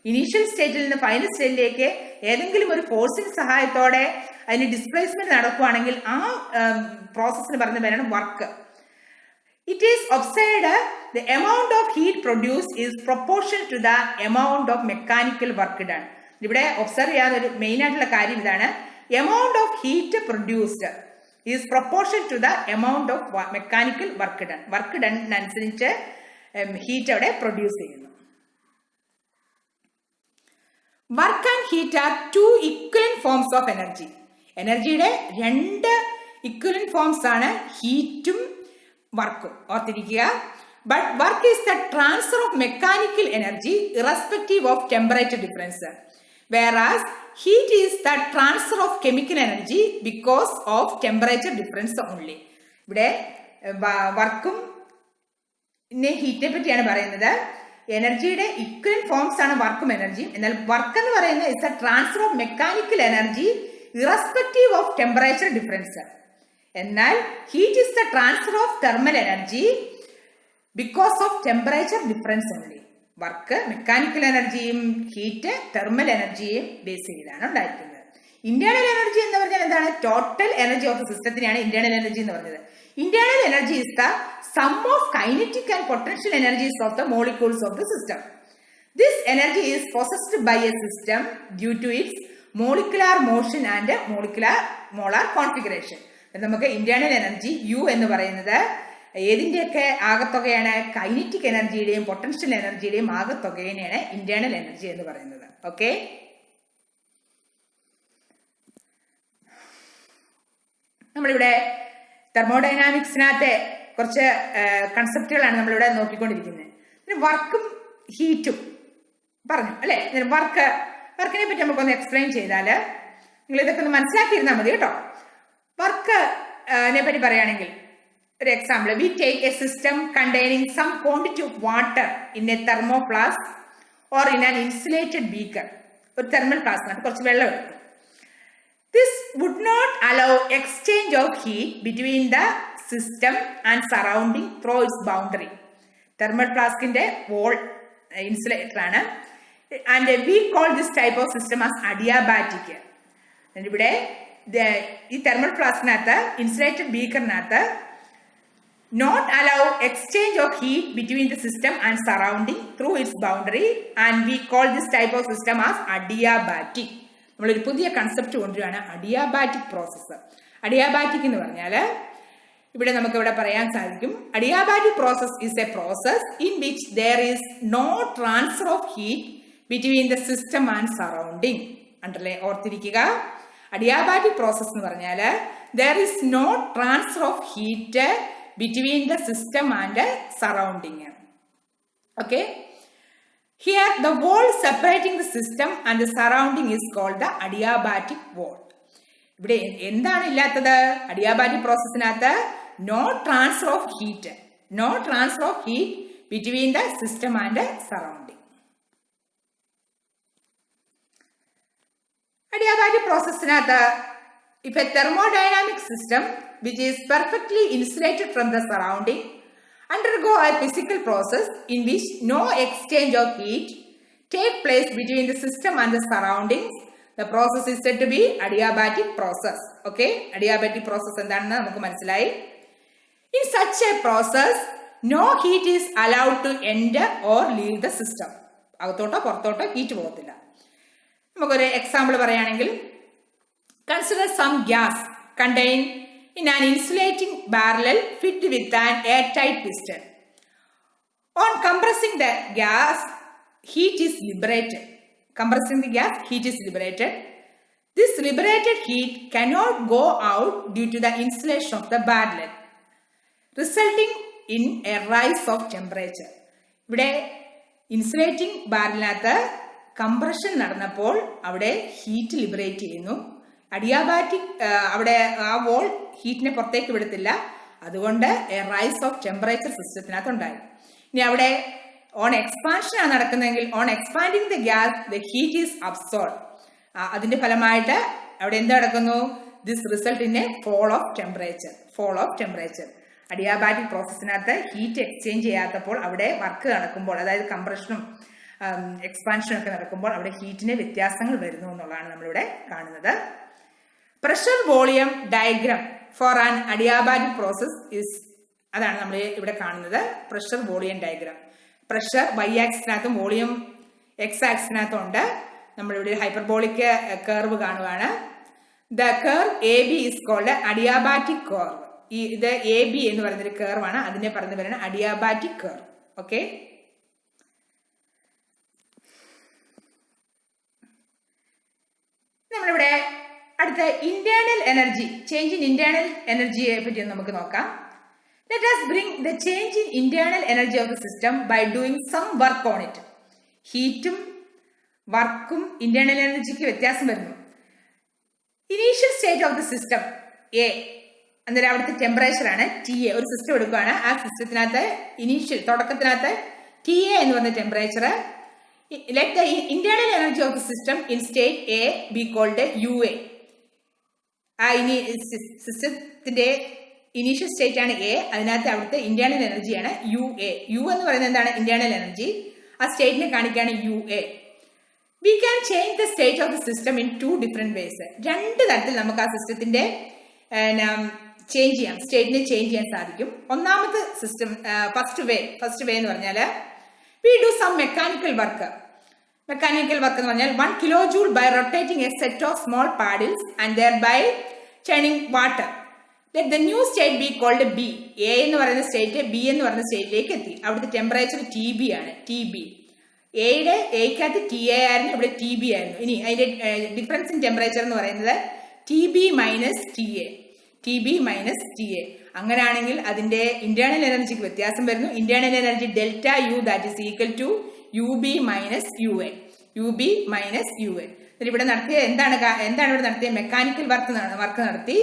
Initial സ്റ്റേറ്റിൽ നിന്ന് final സ്റ്റേറ്റിലേക്ക് ഏതെങ്കിലും ഒരു ഫോഴ്സിന്റെ സഹായത്തോടെ അതിന് ഡിസ്പ്ലേസ്മെന്റ് നടക്കുകയാണെങ്കിൽ ആ പ്രോസസ്സിന് പറയുന്ന പേരാണ് work. It is observed the amount of heat produced is proportional to the amount of mechanical work done. ഇവിടെ ഒബ്സർവ് ചെയ്യാൻ ഒരു മെയിൻ ആയിട്ടുള്ള കാര്യം ഇതാണ്. Amount of heat produced is proportional to the amount of mechanical work done. Work done അനുസരിച്ച് heat അവിടെ produce ചെയ്യുന്നു. Work and heat are two equivalent forms of energy. എനർജിയുടെ രണ്ട് ഇക്വലന്റ് ഫോംസ് ആണ് ഹീറ്റും വർക്കും. ഓർത്തിരിക്കുക. But work is the transfer of mechanical energy irrespective of temperature difference, whereas heat is the transfer of chemical energy because of temperature difference only. ഇവിടെ വർക്കും ഹീറ്റിനെ പറ്റിയാണ് പറയുന്നത്. എനർജിയുടെ ഇക്വലന്റ് ഫോംസ് ആണ് വർക്കും എനർജിയും. എന്നാൽ വർക്ക് എന്ന് പറയുന്നത് it's a transfer of mechanical energy irrespective of temperature difference. എന്നാൽ heat is the transfer of thermal energy because of temperature difference only. Work mechanical എനർജിയും ഹീറ്റ് തെർമൽ എനർജിയും ബേസ് ചെയ്താണ് ഉണ്ടായിരിക്കുന്നത്. ഇന്റേണൽ എനർജി എന്ന് പറഞ്ഞാൽ എന്താണ്? ടോട്ടൽ എനർജി ഓഫ് ദ സിസ്റ്റത്തിനെയാണ് internal energy എന്ന് പറഞ്ഞത്. Internal energy is the sum of kinetic and potential energies of the molecules of the system. This energy is possessed by a system due to its molecular motion and molar configuration. നമുക്ക് internal energy U എന്ന് പറയുന്നത് ഏതിന്റെയൊക്കെ ആകത്തുകയാണ്? Kinetic എനർജിയുടെയും potential എനർജിയുടെയും ആകത്തുകയാണ് internal energy എന്ന് പറയുന്നത്. Okay, നമ്മളിവിടെ തെർമോഡൈനാമിക്സിനകത്തെ കുറച്ച് കൺസെപ്റ്റുകളാണ് നമ്മളിവിടെ നോക്കിക്കൊണ്ടിരിക്കുന്നത്. വർക്കും ഹീറ്റും പറഞ്ഞു അല്ലെ. വർക്കിനെ പറ്റി നമുക്കൊന്ന് എക്സ്പ്ലെയിൻ ചെയ്താൽ നിങ്ങൾ ഇതൊക്കെ ഒന്ന് മനസ്സിലാക്കിയിരുന്നാൽ മതി കേട്ടോ. വർക്കിനെ പറ്റി പറയുകയാണെങ്കിൽ ഒരു example, we take a system containing some quantity of water in a thermoflask or in an insulated beaker. ഒരു തെർമൽ പ്ലാസ്റ്റിനകത്ത് കുറച്ച് വെള്ളം എടുക്കും. This would not allow exchange of heat between the system and surrounding through its boundary. Thermal flaskinte wall insulator ആണ്. And we call this type of system as adiabatic. ഇവിടെ ഈ thermal ഫ്ലാസ്കിനകത്ത് insulated ബീക്കറിനകത്ത് not allow exchange of heat between the system and surrounding through its boundary, and we call this type of system as adiabatic. നമ്മളൊരു പുതിയ concept കൊണ്ടുവരികയാണ്, adiabatic process. Adiabatic എന്ന് പറഞ്ഞാൽ ഇവിടെ നമുക്ക് ഇവിടെ പറയാൻ സാധിക്കും, adiabatic process is a process in which there is no transfer of heat between the system and surrounding. അണ്ടല്ലേ, ഓർത്തിരിക്കുക. അഡിയാബാറ്റിക് പ്രോസസ് എന്ന് പറഞ്ഞാൽ there is no transfer of heat between the system and surrounding. Okay, here the wall separating the system and the surrounding is called the adiabatic wall. ഇവിടെ എന്താണ് ഇല്ലാത്തത്? Adiabatic പ്രോസസ്സിനകത്ത് no transfer of heat between the system and surrounding. Adiabatic പ്രോസസ്സിനകത്ത് if a thermodynamic system which is perfectly insulated from the surrounding undergo a physical process in which no exchange of heat take place between the system and the surroundings, the process is said to be adiabatic process. Okay, adiabatic process endannu namukku manasilayi. In such a process no heat is allowed to enter or leave the system. agathoto porthoto heat pogathilla. namukku oru example parayanengil, consider some gas contained in an insulating barrel fitted with an airtight piston. On compressing the gas, heat is liberated. This liberated heat cannot go out due to the insulation of the barrel, resulting in a rise of temperature. ഇവിടെ insulating ബാരലിനകത്ത് compression നടന്നപ്പോൾ അവിടെ heat liberate ചെയ്യുന്നു. Adiabatic അവിടെ ആ wall ഹീറ്റിനെ പുറത്തേക്ക് വിടത്തില്ല. അതുകൊണ്ട് a rise of temperature സിസ്റ്റത്തിനകത്ത് ഉണ്ടായി. ഇനി അവിടെ ഓൺ എക്സ്പാൻഷൻ ആണ് നടക്കുന്നതെങ്കിൽ on expanding the gas the heat is absorb. അതിന്റെ ഫലമായിട്ട് അവിടെ എന്ത് നടക്കുന്നു? This result in a fall of temperature. Adiabatic പ്രോസസ്സിനകത്ത് ഹീറ്റ് എക്സ്ചേഞ്ച് ചെയ്യാത്തപ്പോൾ അവിടെ വർക്ക് നടക്കുമ്പോൾ, അതായത് കംപ്രഷനും എക്സ്പാൻഷനും ഒക്കെ നടക്കുമ്പോൾ അവിടെ ഹീറ്റിന് വ്യത്യാസങ്ങൾ വരുന്നു എന്നുള്ളതാണ് നമ്മളിവിടെ കാണുന്നത്. Pressure volume diagram for an adiabatic process is, അതാണ് നമ്മൾ ഇവിടെ കാണുന്നത്. Pressure volume diagram. Pressure Y ആക്സിസിനകത്തും വോളിയം എക്സ് ആക്സിസിനകത്തും ഉണ്ട്. നമ്മളിവിടെ ഹൈപ്പർബോളിക് കർവ് കാണുകയാണ്. The curve A B is called adiabatic curve. ഇത് എ ബി എന്ന് പറയുന്നൊരു കർവാണ്. അതിനെ പറഞ്ഞു പറയുന്നത് അഡിയാബാറ്റിക് കർവ്. ഓക്കെ, നമ്മളിവിടെ അടുത്ത internal energy, change in internal എനർജിയെ പറ്റി നമുക്ക് നോക്കാം. Let us bring the change in internal energy of the system by doing some work on it. ഹീറ്റും വർക്കും ഇന്റേണൽ എനർജിക്ക് വ്യത്യാസം വരുന്നു. Initial state of the system A, അന്നേരം അവിടുത്തെ ടെമ്പറേച്ചർ ആണ് ടി എ. ഒരു സിസ്റ്റം എടുക്കുകയാണ്. ആ സിസ്റ്റത്തിനകത്ത് ഇനീഷ്യൽ തുടക്കത്തിനകത്ത് ടി എ എന്ന് പറഞ്ഞ temperature. Let the internal energy of the system in state A be called U A. ആ സിസ്റ്റത്തിന്റെ ഇനീഷ്യൽ സ്റ്റേറ്റ് ആണ് എ. അതിനകത്ത് അവിടുത്തെ ഇന്റേണൽ എനർജിയാണ് യു എ. യു എന്ന് പറയുന്നത് എന്താണ്? Internal energy. ആ സ്റ്റേറ്റിനെ കാണിക്കുകയാണ് U A. We can change the state of the system in 2 different ways. 2 തരത്തിൽ നമുക്ക് ആ സിസ്റ്റത്തിന്റെ ചേഞ്ച് ചെയ്യാം, സ്റ്റേറ്റിനെ ചേഞ്ച് ചെയ്യാൻ സാധിക്കും. ഒന്നാമത്തെ സിസ്റ്റം ഫസ്റ്റ് വേ എന്ന് പറഞ്ഞാൽ we do some mechanical work. Mechanical work എന്ന് പറഞ്ഞാൽ 1 kilojoule by rotating a set of small paddles and thereby churning water. Let the new state be called B. A എന്ന് പറയുന്ന state B എന്ന് പറയുന്ന സ്റ്റേറ്റിലേക്ക് എത്തി. അവിടുത്തെ ടെമ്പറേച്ചർ ടി ബി ആണ്. ടി ബി എക്കകത്ത് ടി എ ആയിരുന്നു, ഇവിടെ ടി ബി ആയിരുന്നു. ഇനി അതിന്റെ ഡിഫറൻസ് ഇൻ ടെമ്പറേച്ചർ എന്ന് പറയുന്നത് T B minus T A. അങ്ങനെയാണെങ്കിൽ അതിന്റെ ഇന്റേണൽ എനർജിക്ക് വ്യത്യാസം വരുന്നു. Internal energy delta U that is equal to U B minus U A. ഇവിടെ നടത്തിയ എന്താണ് ഇവിടെ നടത്തിയ മെക്കാനിക്കൽ വർക്ക് നടത്തി.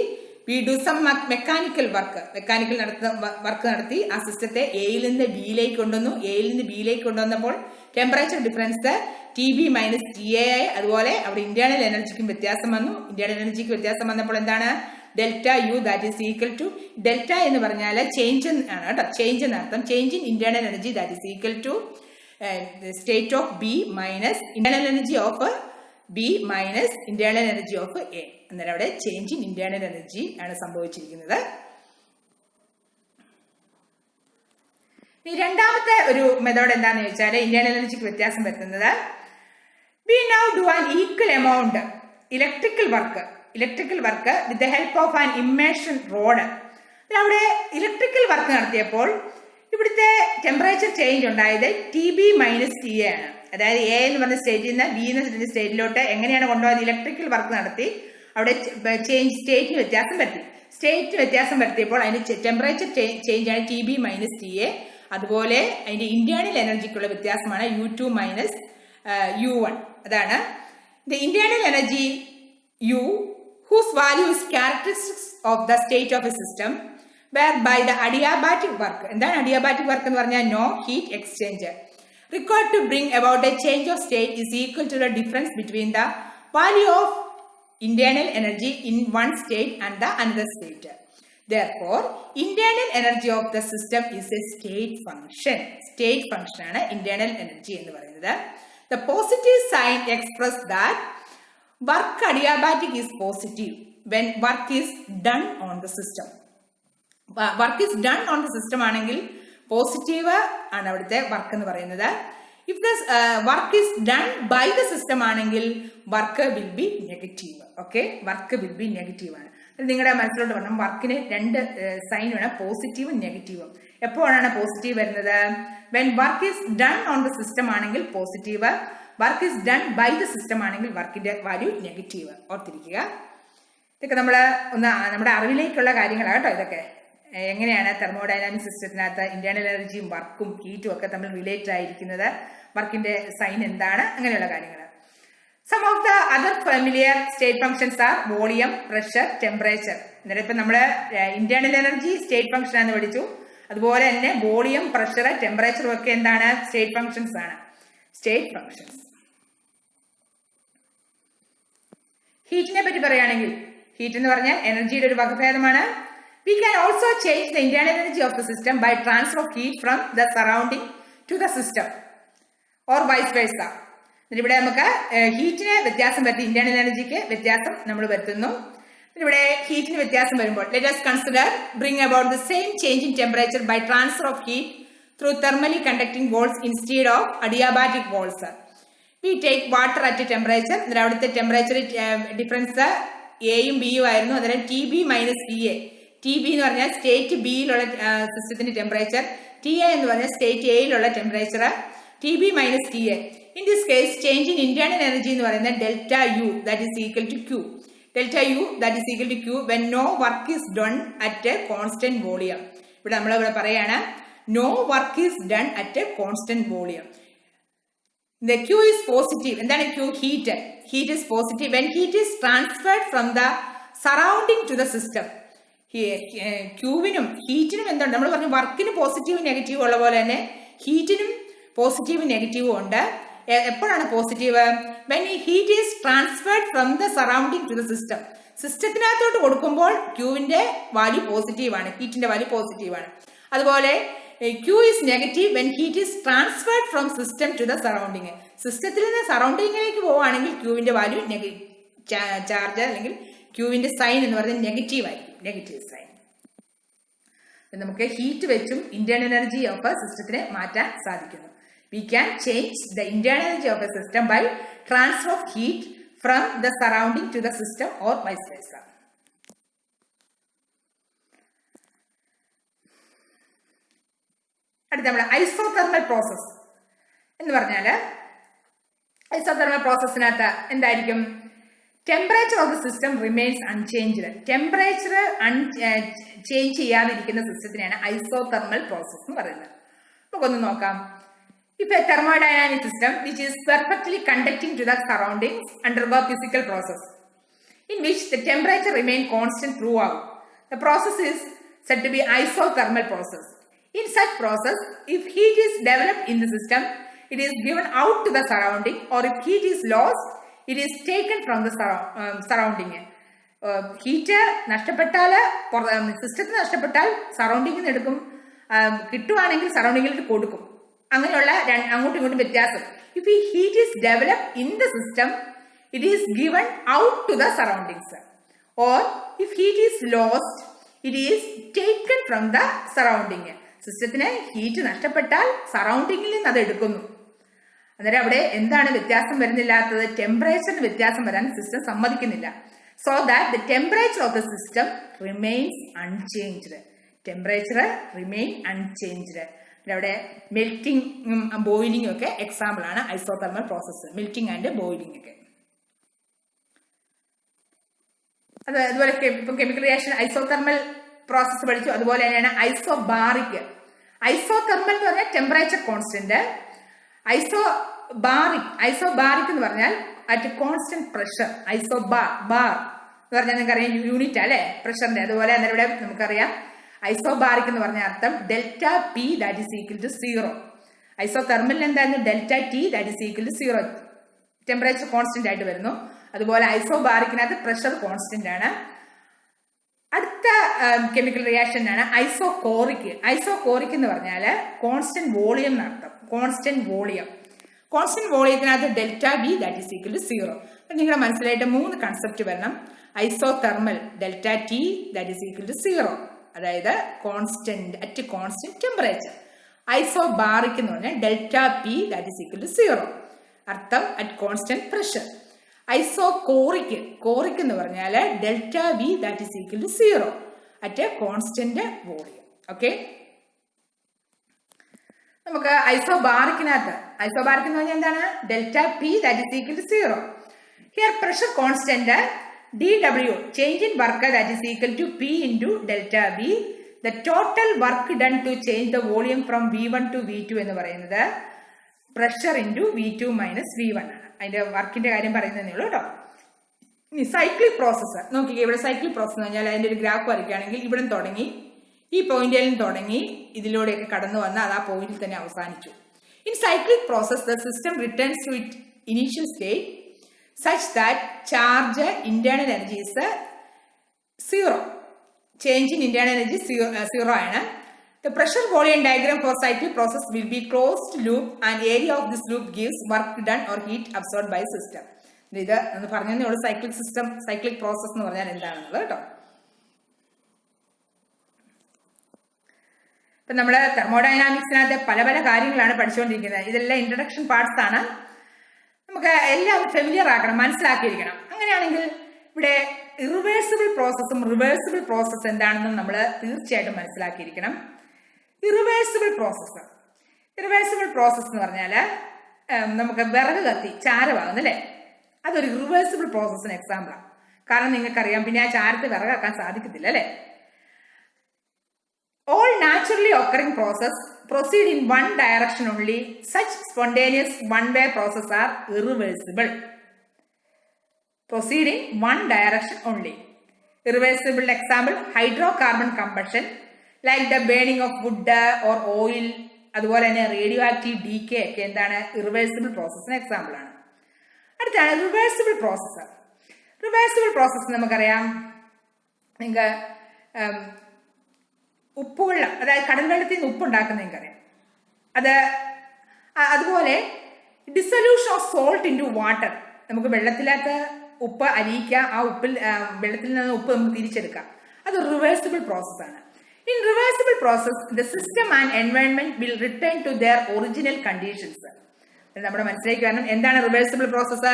We do some mechanical work നടത്തി ആ സിസ്റ്റത്തെ എയിൽ നിന്ന് ബിയിലേക്ക് കൊണ്ടുവന്നപ്പോൾ temperature difference T B minus T A ആയി. അതുപോലെ അവിടെ ഇന്റേണൽ എനർജിക്കും വ്യത്യാസം വന്നു. ഇന്റേണൽ എനർജിക്ക് വ്യത്യാസം വന്നപ്പോൾ എന്താണ്? Delta U that is equal to, delta എന്ന് പറഞ്ഞാൽ ചേഞ്ച് ആണ് കേട്ടോ, ചേഞ്ച് എന്നർത്ഥം. Change in internal energy that is equal to state of B minus internal energy of B minus internal energy of A. അന്നേരം അവിടെ ചേഞ്ച് ഇൻ ഇന്റേണൽ എനർജി ആണ് സംഭവിച്ചിരിക്കുന്നത്. രണ്ടാമത്തെ ഒരു മെത്തേഡ് എന്താണെന്ന് വെച്ചാൽ ഇന്റേണൽ എനർജിക്ക് വ്യത്യാസം വരുത്തുന്നത്. We now do an equal amount electrical work with the help of an immersion rod. അവിടെ ഇലക്ട്രിക്കൽ വർക്ക് നടത്തിയപ്പോൾ ഇവിടുത്തെ ടെമ്പറേച്ചർ ചേഞ്ച് ഉണ്ടായത് T B minus T A ആണ്. അതായത് എ എന്ന് പറഞ്ഞ സ്റ്റേറ്റിൽ നിന്ന് ബി എന്ന സ്റ്റേറ്റിലോട്ട് എങ്ങനെയാണ് കൊണ്ടുപോയത്? ഇലക്ട്രിക്കൽ വർക്ക് നടത്തി അവിടെ സ്റ്റേറ്റിന് വ്യത്യാസം വരുത്തിയപ്പോൾ അതിന്റെ ടെമ്പറേച്ചർ ചേഞ്ച് ആണ് T B minus T A. അതുപോലെ അതിന്റെ ഇന്റേണൽ എനർജിക്കുള്ള വ്യത്യാസമാണ് U two minus U one. അതാണ് the internal energy U whose value is characteristics of the state of a system whereby the adiabatic work. എന്താണ് adiabatic work എന്ന് പറഞ്ഞാൽ? no heat exchange required to bring about a change of state is equal to the difference between the value of internal energy in one state and the another state. Therefore internal energy of the system is a state function ആണ് internal energy എന്ന് പറയുന്നത്. The positive sign express that work adiabatic is positive when work is done on the system. Work is done on the system ആണെങ്കിൽ positive ആണ് അവിടുത്തെ work എന്ന് പറയുന്നത്. If the work is done by the system ആണെങ്കിൽ work will be negative. Okay, work will be negative ആണ്. നിങ്ങളുടെ മനസ്സിലോട്ട് പറഞ്ഞു വർക്കിന് 2 സൈൻ വേണം, പോസിറ്റീവും നെഗറ്റീവും. എപ്പോഴാണ് പോസിറ്റീവ് വരുന്നത്? When work is done on the system ആണെങ്കിൽ positive, work is done by the system ആണെങ്കിൽ വർക്കിന്റെ വാല്യൂ നെഗറ്റീവ്. ഓർത്തിരിക്കുക. ഇതൊക്കെ നമ്മുടെ അറിവിലേക്കുള്ള കാര്യങ്ങളാണ് കേട്ടോ. ഇതൊക്കെ എങ്ങനെയാണ് തെർമോഡൈനാമിക് സിസ്റ്റത്തിനകത്ത് ഇന്റേണൽ എനർജിയും വർക്കും ഹീറ്റും ഒക്കെ തമ്മിൽ റിലേറ്റഡ് ആയിരിക്കുന്നത്, വർക്കിന്റെ സൈൻ എന്താണ്, അങ്ങനെയുള്ള കാര്യങ്ങൾ. Some of the other familiar state functions are volume, pressure, temperature. അന്നേരം ഇപ്പം നമ്മൾ ഇന്റേണൽ എനർജി സ്റ്റേറ്റ് ഫംഗ്ഷൻ ആണെന്ന് പഠിച്ചു. അതുപോലെ തന്നെ വോളിയം, പ്രഷർ, ടെമ്പറേച്ചറും ഒക്കെ എന്താണ്? സ്റ്റേറ്റ് ഫംഗ്ഷൻസ് ആണ്. State functions. ഹീറ്റിനെ പറ്റി പറയുകയാണെങ്കിൽ, ഹീറ്റ് എന്ന് പറഞ്ഞാൽ എനർജിയുടെ ഒരു വകഭേദമാണ്. We can also change the internal energy of the system by transfer of heat from the surrounding to the system or vice versa. ഇവിടെ നമുക്ക് ഹീറ്റിന് വ്യത്യാസം വരുത്തി, ഇന്റേണൽ എനർജിക്ക് വ്യത്യാസം നമ്മൾ വരുത്തുന്നു. ഇവിടെ ഹീറ്റിന് വ്യത്യാസം വരുമ്പോൾ let us consider bring about the same change in temperature by transfer of heat through thermally conducting walls instead of adiabatic walls. We take water at a temperature. അവിടുത്തെ ടെമ്പറേച്ചർ ഡിഫറൻസ് എയും ബിയും ആയിരുന്നു. അന്നേരം T B minus T A. T B എന്ന് പറഞ്ഞാൽ state ബിയിലുള്ള സിസ്റ്റത്തിന്റെ temperature, T A എന്ന് പറഞ്ഞാൽ സ്റ്റേറ്റ് എയിലുള്ള temperature, T B minus T A. In this case change in internal energy എന്ന് പറയുന്നത് delta U that is equal to Q. Delta U that is equal to Q when no work is done at a constant volume. ഇവിടെ നമ്മളിവിടെ പറയാണ് no work is done at a constant volume. The Q is positive. എന്താണ് Q? Heat. Heat is positive when heat is transferred from the surrounding to the system. ക്യൂവിനും ഹീറ്റിനും എന്താണ്? നമ്മൾ പറഞ്ഞു വർക്കിന് positive negative ഉള്ള പോലെ തന്നെ ഹീറ്റിനും പോസിറ്റീവ് നെഗറ്റീവും ഉണ്ട്. എപ്പോഴാണ് പോസിറ്റീവ്? വെൻ ഈ heat is transferred from the surrounding to the system. സിസ്റ്റത്തിനകത്തോട്ട് കൊടുക്കുമ്പോൾ ക്യൂവിന്റെ വാല്യൂ പോസിറ്റീവാണ്, ഹീറ്റിന്റെ വാല്യൂ പോസിറ്റീവാണ്. അതുപോലെ Q is negative when heat is transferred from system to the surrounding. സിസ്റ്റത്തിൽ നിന്ന് സറൗണ്ടിങ്ങിലേക്ക് പോവുകയാണെങ്കിൽ ക്യൂവിന്റെ വാല്യൂ ചാർജ് അല്ലെങ്കിൽ ക്യൂവിന്റെ സൈൻ എന്ന് പറയുന്നത് നെഗറ്റീവ് ആയിരിക്കും, നെഗറ്റീവ് സൈൻ. നമുക്ക് ഹീറ്റ് വെച്ചും ഇന്റേണൽ എനർജി ഓഫ് എ സിസ്റ്റത്തിനെ മാറ്റാൻ സാധിക്കുന്നു. We can change the internal energy of a system by transfer of heat from the surrounding to the system or vice versa. അടുത്ത നമ്മൾ isothermal process എന്ന് പറഞ്ഞാൽ, isothermal പ്രോസസ്സിനകത്ത് എന്തായിരിക്കും? Temperature of the system remains unchanged. Temperature change ചെയ്യാതിരിക്കുന്ന സിസ്റ്റത്തിനാണ് isothermal process എന്ന് പറയുന്നത്. നമുക്കൊന്ന് നോക്കാം. If a thermodynamic system which is perfectly conducting to the surroundings undergo physical process in which the temperature remain constant throughout, the process is said to be isothermal process. In such process, if heat is developed in the system, it is given out to the surrounding, or if heat is lost, it is taken from the surrounding. Heat നഷ്ടപ്പെട്ടാൽ, സിസ്റ്റത്തിന് നഷ്ടപ്പെട്ടാൽ സറൗണ്ടിങ്ങിൽ നിന്ന് എടുക്കും, കിട്ടുവാണെങ്കിൽ സറൗണ്ടിങ്ങിൽ കൊടുക്കും. അങ്ങനെയുള്ള അങ്ങോട്ടും ഇങ്ങോട്ടും വ്യത്യാസം. ഇഫ് ഈ heat is developed in the system, it is given out to the surroundings, or if heat is lost, it is taken from the surrounding. സിസ്റ്റത്തിന് ഹീറ്റ് നഷ്ടപ്പെട്ടാൽ സറൗണ്ടിങ്ങിൽ നിന്ന് അത് എടുക്കുന്നു. അന്നേരം അവിടെ എന്താണ് വ്യത്യാസം വരുന്നില്ലാത്തത്? ടെമ്പറേച്ചറിന് വ്യത്യാസം വരാൻ സിസ്റ്റം സമ്മതിക്കുന്നില്ല. So that the temperature of the system remains unchanged. Temperature remain unchanged. അവിടെ മെൽറ്റിംഗും ബോയിലിംഗും ഒക്കെ എക്സാമ്പിൾ ആണ് isothermal process. Melting and boiling ഒക്കെ. അതുപോലെ ഇപ്പം കെമിക്കൽ റിയാക്ഷൻ ഐസോതെർമൽ പ്രോസസ്സ് പഠിച്ചു. അതുപോലെ തന്നെയാണ് ഐസോബാറിക്. ഐസോതെർമൽ എന്ന് പറഞ്ഞാൽ ടെമ്പറേച്ചർ കോൺസ്റ്റന്റ്. ഐസോബാറിക് എന്ന് പറഞ്ഞാൽ അറ്റ് കോൺസ്റ്റന്റ് പ്രഷർ. ബാർ എന്ന് പറഞ്ഞാൽ നിങ്ങൾക്കറിയാം യൂണിറ്റ് അല്ലെ പ്രഷറിന്റെ. അതുപോലെ തന്നെ ഇവിടെ നമുക്കറിയാം ഐസോബാറിക് എന്ന് പറഞ്ഞ അർത്ഥം delta P that is equal to 0. ഐസോതെർമലിൽ എന്തായിരുന്നു? Delta T that is equal to 0. Temperature constant ആയിട്ട് വരുന്നു. അതുപോലെ ഐസോബാറിക്കിനകത്ത് പ്രഷർ കോൺസ്റ്റന്റ് ആണ്. അടുത്ത കെമിക്കൽ റിയാക്ഷൻ ആണ് ഐസോകോറിക്. ഐസോകോറിക് എന്ന് പറഞ്ഞാൽ കോൺസ്റ്റന്റ് വോളിയം എന്നർത്ഥം. Constant volume. കോൺസ്റ്റന്റ് വോളിയത്തിനകത്ത് delta V that is equal to 0. നിങ്ങളുടെ മനസ്സിലായിട്ട് 3 കൺസെപ്റ്റ് വരണം. Isothermal delta T that is equal to 0, അതായത് constant at constant temperature. Isobaric എന്ന് പറഞ്ഞാൽ delta P that is equal to 0, അർത്ഥം അറ്റ് കോൺസ്റ്റന്റ് പ്രഷർ. ഐസോകോറിക് എന്ന് പറഞ്ഞാൽ delta V that is equal to 0 at a constant volume. Okay, നമുക്ക് ഐസോബാറിക്കിനകത്ത് isobaric എന്ന് പറഞ്ഞാൽ എന്താണ്? Delta P that is equal to 0. Here pressure constant dW, change in work that is equal to P into delta V. The total work done to change the volume from V1 to V2 എന്ന് പറയുന്നത് pressure into V2 minus V1 ആണ്. അതിന്റെ വർക്കിന്റെ കാര്യം പറയുന്നതേ ഉള്ളൂ കേട്ടോ. ഇനി സൈക്ലിക് പ്രോസസ്സ് നോക്കിക്കേ. ഇവിടെ സൈക്ലിക് പ്രോസസ് എന്ന് പറഞ്ഞാൽ അതിന്റെ ഒരു ഗ്രാഫ് വരയ്ക്കുകയാണെങ്കിൽ ഇവിടെ തുടങ്ങി ഈ പോയിന്റിൽ തുടങ്ങി ഇതിലൂടെയൊക്കെ കടന്നു വന്ന് അത് ആ പോയിന്റിൽ തന്നെ അവസാനിച്ചു. In cyclic process the system returns to it initial state such that charge internal energy is zero. Change in internal energy zero ആണ്. The pressure volume diagram for cyclic process will be closed loop and area of this loop gives work done or heat absorbed by system. ഇത് എന്ന് പറഞ്ഞതേ ഉള്ളൂ cyclic system, cyclic process എന്ന് പറഞ്ഞാൽ എന്താണെന്നുള്ളത് കേട്ടോ. ഇപ്പൊ നമ്മള് തെർമോഡൈനാമിക്സിനകത്ത് പല പല കാര്യങ്ങളാണ് പഠിച്ചുകൊണ്ടിരിക്കുന്നത്. ഇതെല്ലാം ഇൻട്രഡക്ഷൻ പാർട്സ് ആണ്. നമുക്ക് എല്ലാം ഫെമിലിയർ ആക്കണം, മനസ്സിലാക്കിയിരിക്കണം. അങ്ങനെയാണെങ്കിൽ ഇവിടെ ഇറിവേഴ്സിബിൾ പ്രോസസ്സും റിവേഴ്സിബിൾ പ്രോസസ് എന്താണെന്നും നമ്മൾ തീർച്ചയായിട്ടും മനസ്സിലാക്കിയിരിക്കണം. ഇറിവേഴ്സിബിൾ പ്രോസസ്സ് എന്ന് പറഞ്ഞാൽ നമുക്ക് വിറക് കത്തി ചാരമാകുന്നു അല്ലേ, അതൊരു റിവേഴ്സിബിൾ പ്രോസസ്സിന് എക്സാമ്പിളാണ്. കാരണം നിങ്ങൾക്കറിയാം പിന്നെ ആ ചാരത്ത് വിറകാക്കാൻ സാധിക്കത്തില്ല അല്ലേ. All naturally occurring process proceed in one direction only. Such spontaneous one-way processes are irreversible. Proceed in one direction only. Irreversible example hydrocarbon combustion, like the burning of wood or oil. അതുപോലെ തന്നെ radio active decay ഒക്കെ എന്താണ് irreversible പ്രോസസ്സിന് example ആണ്. അടുത്താണ് reversible process. Reversible process നമുക്കറിയാം, നിങ്ങൾക്ക് ഉപ്പുവെള്ളം, അതായത് കടൽ വെള്ളത്തിൽ നിന്ന് ഉപ്പുണ്ടാക്കുന്ന നിങ്ങൾക്കറിയാം. അതുപോലെ dissolution of salt into water, നമുക്ക് വെള്ളത്തിനകത്ത് ഉപ്പ് അലിയിക്കുക, ആ ഉപ്പിൽ വെള്ളത്തിൽ നിന്ന് ഉപ്പ് നമുക്ക് തിരിച്ചെടുക്കാം. അത് റിവേഴ്സിബിൾ പ്രോസസ്സാണ്. In reversible process, the system and environment will return to their original conditions. നമ്മുടെ മനസ്സിലേക്ക് വരണം എന്താണ് reversible process.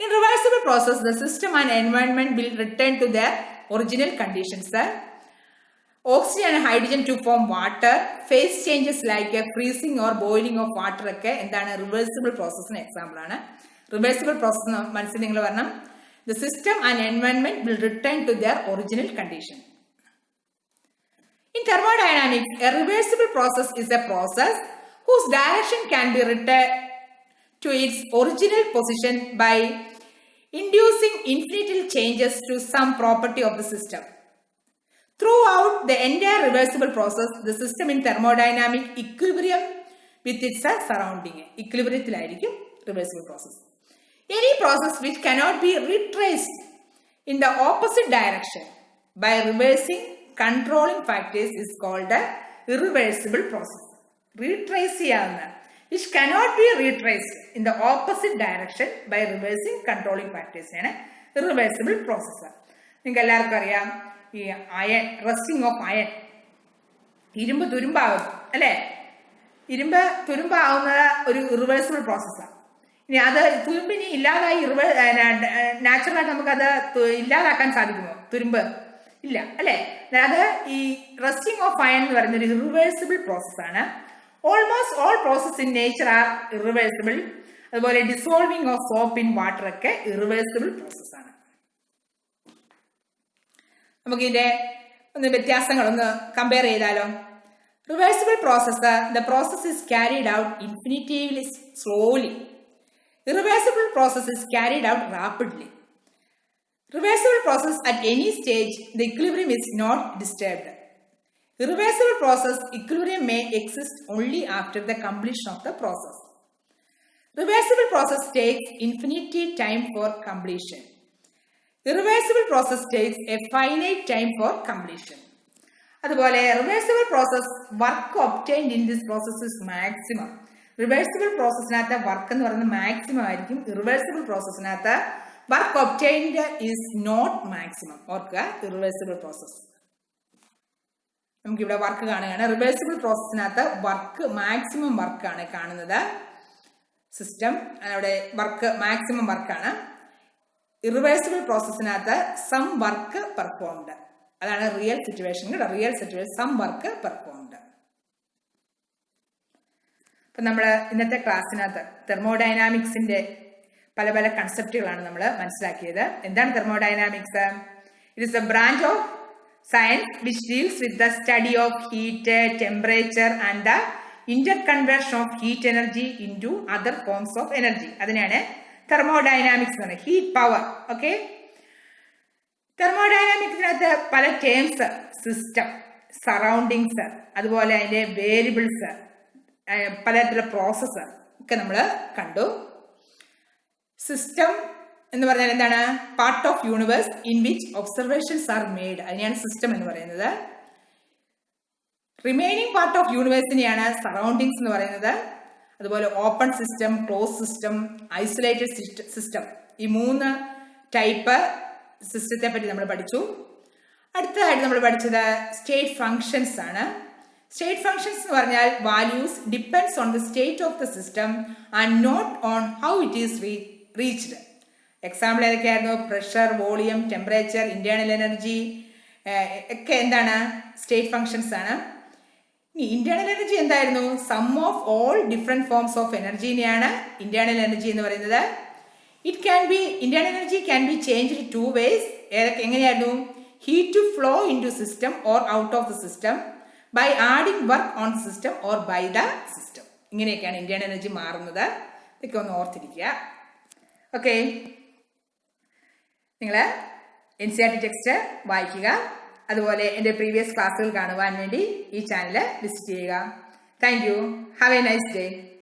In reversible process, the system and environment will return to their original conditions. Oxygen and hydrogen to form water. Phase changes like a freezing or boiling of water ഒക്കെ എന്താണ് reversible പ്രോസസ്സിന് example ആണ്. Reversible process മനസ്സിൽ നിങ്ങൾ വരണം. The system and environment will return to their original condition. In thermodynamics, a reversible process is a process whose direction can be returned to its original position by inducing infinitesimal changes to some property of the system. Throughout the entire reversible process, the system in thermodynamic equilibrium with its surrounding. Equilibrium reversible process. Any process which cannot be retraced in the opposite direction by reversing controlling factors is called a irreversible process. Retrace ചെയ്യാവുന്ന which cannot be retraced in the opposite direction by reversing controlling factors ആണ് irreversible process. നിങ്ങൾക്ക് എല്ലാവർക്കും അറിയാം ഈ iron, rusting of iron, ഇരുമ്പ് തുരുമ്പാകുന്നു അല്ലേ. ഇരുമ്പ് തുരുമ്പാവുന്നത് ഒരു ഇറിവേഴ്സിബിൾ പ്രോസസ്സാണ്. ഇനി അത് തുരുമ്പിനി ഇല്ലാതായി നാച്ചുറലായിട്ട് നമുക്കത് ഇല്ലാതാക്കാൻ സാധിക്കുമോ? തുരുമ്പ് ഇല്ല അല്ലെ. അത് ഈ റസ്റ്റിംഗ് ഓഫ് അയൺ എന്ന് പറയുന്ന ഒരു ഇറിവേഴ്സിബിൾ പ്രോസസ്സാണ്. Almost all process in nature are irreversible. അതുപോലെ dissolving of soap in water ഒക്കെ ഇറിവേഴ്സിബിൾ പ്രോസസ്സാണ്. നമുക്കിതിന്റെ ഒന്ന് വ്യത്യാസങ്ങളൊന്ന് കമ്പയർ ചെയ്താലോ. Reversible process, the process is carried out infinitively slowly. Irreversible process is carried out rapidly. Reversible process at any stage, the equilibrium is not disturbed. Irreversible process, equilibrium may exist only after the completion of the process. Reversible process takes infinite time for completion. Irreversible process takes a finite time for completion. അതുപോലെ reversible process, work obtained in this process is maximum. Reversible പ്രോസസ്സിനകത്ത് work എന്ന് പറയുന്നത് maximum ആയിരിക്കും. Irreversible പ്രോസസ്സിനകത്ത് work obtained is not maximum. ഓർക്കുക, irreversible process നമുക്കിവിടെ work കാണുകയാണ്. Reversible പ്രോസസ്സിനകത്ത് വർക്ക് മാക്സിമം വർക്കാണ് കാണുന്നത്. സിസ്റ്റം അവിടെ വർക്ക് മാക്സിമം വർക്കാണ്. ഇറിവേഴ്സിബിൾ പ്രോസസ്സിനകത്ത് സം വർക്ക് പെർഫോംഡ്, അതാണ് real situation. Real situation some work performed. അപ്പൊ നമ്മൾ ഇന്നത്തെ ക്ലാസ്സിനകത്ത് തെർമോഡൈനാമിക്സിന്റെ പല പല കൺസെപ്റ്റുകളാണ് നമ്മൾ മനസ്സിലാക്കിയത്. എന്താണ് thermodynamics? It is A branch of science which deals with the study of heat, temperature and the interconversion of heat energy into other forms of energy. അതിനാണ് thermodynamics എന്ന് പറയുന്നത്. Heat power. Okay. തെർമോഡൈനാമിക്സിനകത്ത് പല ടേംസ്, സിസ്റ്റം, സറൗണ്ടിങ്സ്, അതുപോലെ അതിൻ്റെ variables, പലതരത്തിലുള്ള process ഒക്കെ നമ്മൾ കണ്ടു. സിസ്റ്റം എന്ന് പറഞ്ഞാൽ എന്താണ്? Part of universe in which observations are made. അതിനെയാണ് സിസ്റ്റം എന്ന് പറയുന്നത്. റിമൈനിങ് പാർട്ട് ഓഫ് യൂണിവേഴ്സിനെയാണ് സറൗണ്ടിങ്സ് എന്ന് പറയുന്നത്. അതുപോലെ open system, close system, isolated system, ഈ 3 ടൈപ്പ് സിസ്റ്റത്തെ പറ്റി നമ്മൾ പഠിച്ചു. അടുത്തതായിട്ട് നമ്മൾ പഠിച്ചത് സ്റ്റേറ്റ് ഫങ്ഷൻസ് ആണ്. സ്റ്റേറ്റ് ഫങ്ഷൻസ് എന്ന് പറഞ്ഞാൽ values depends on the state of the system and not on how it is reached. Example ഏതൊക്കെയായിരുന്നു? Pressure, volume, temperature, internal energy ഒക്കെ എന്താണ്? സ്റ്റേറ്റ് ഫങ്ഷൻസ് ആണ്. ഇനി ഇന്റേണൽ എനർജി എന്തായിരുന്നു? Sum of all different forms of എനർജിനെയാണ് internal energy എന്ന് പറയുന്നത്. Internal energy can be changed 2 ways. എങ്ങനെയായിരുന്നു? Heat to flow into system or out of the system, by adding work on system or by the system. ഇങ്ങനെയൊക്കെയാണ് internal energy മാറുന്നത്. ഇതൊക്കെ ഒന്ന് ഓർത്തിരിക്കുക. Okay, നിങ്ങൾ NCERT ടെക്സ്റ്റ് വായിക്കുക. അതുപോലെ എൻ്റെ പ്രീവിയസ് ക്ലാസ്സുകൾ കാണുവാൻ വേണ്ടി ഈ ചാനൽ വിസിറ്റ് ചെയ്യുക. Thank you. Have A nice day.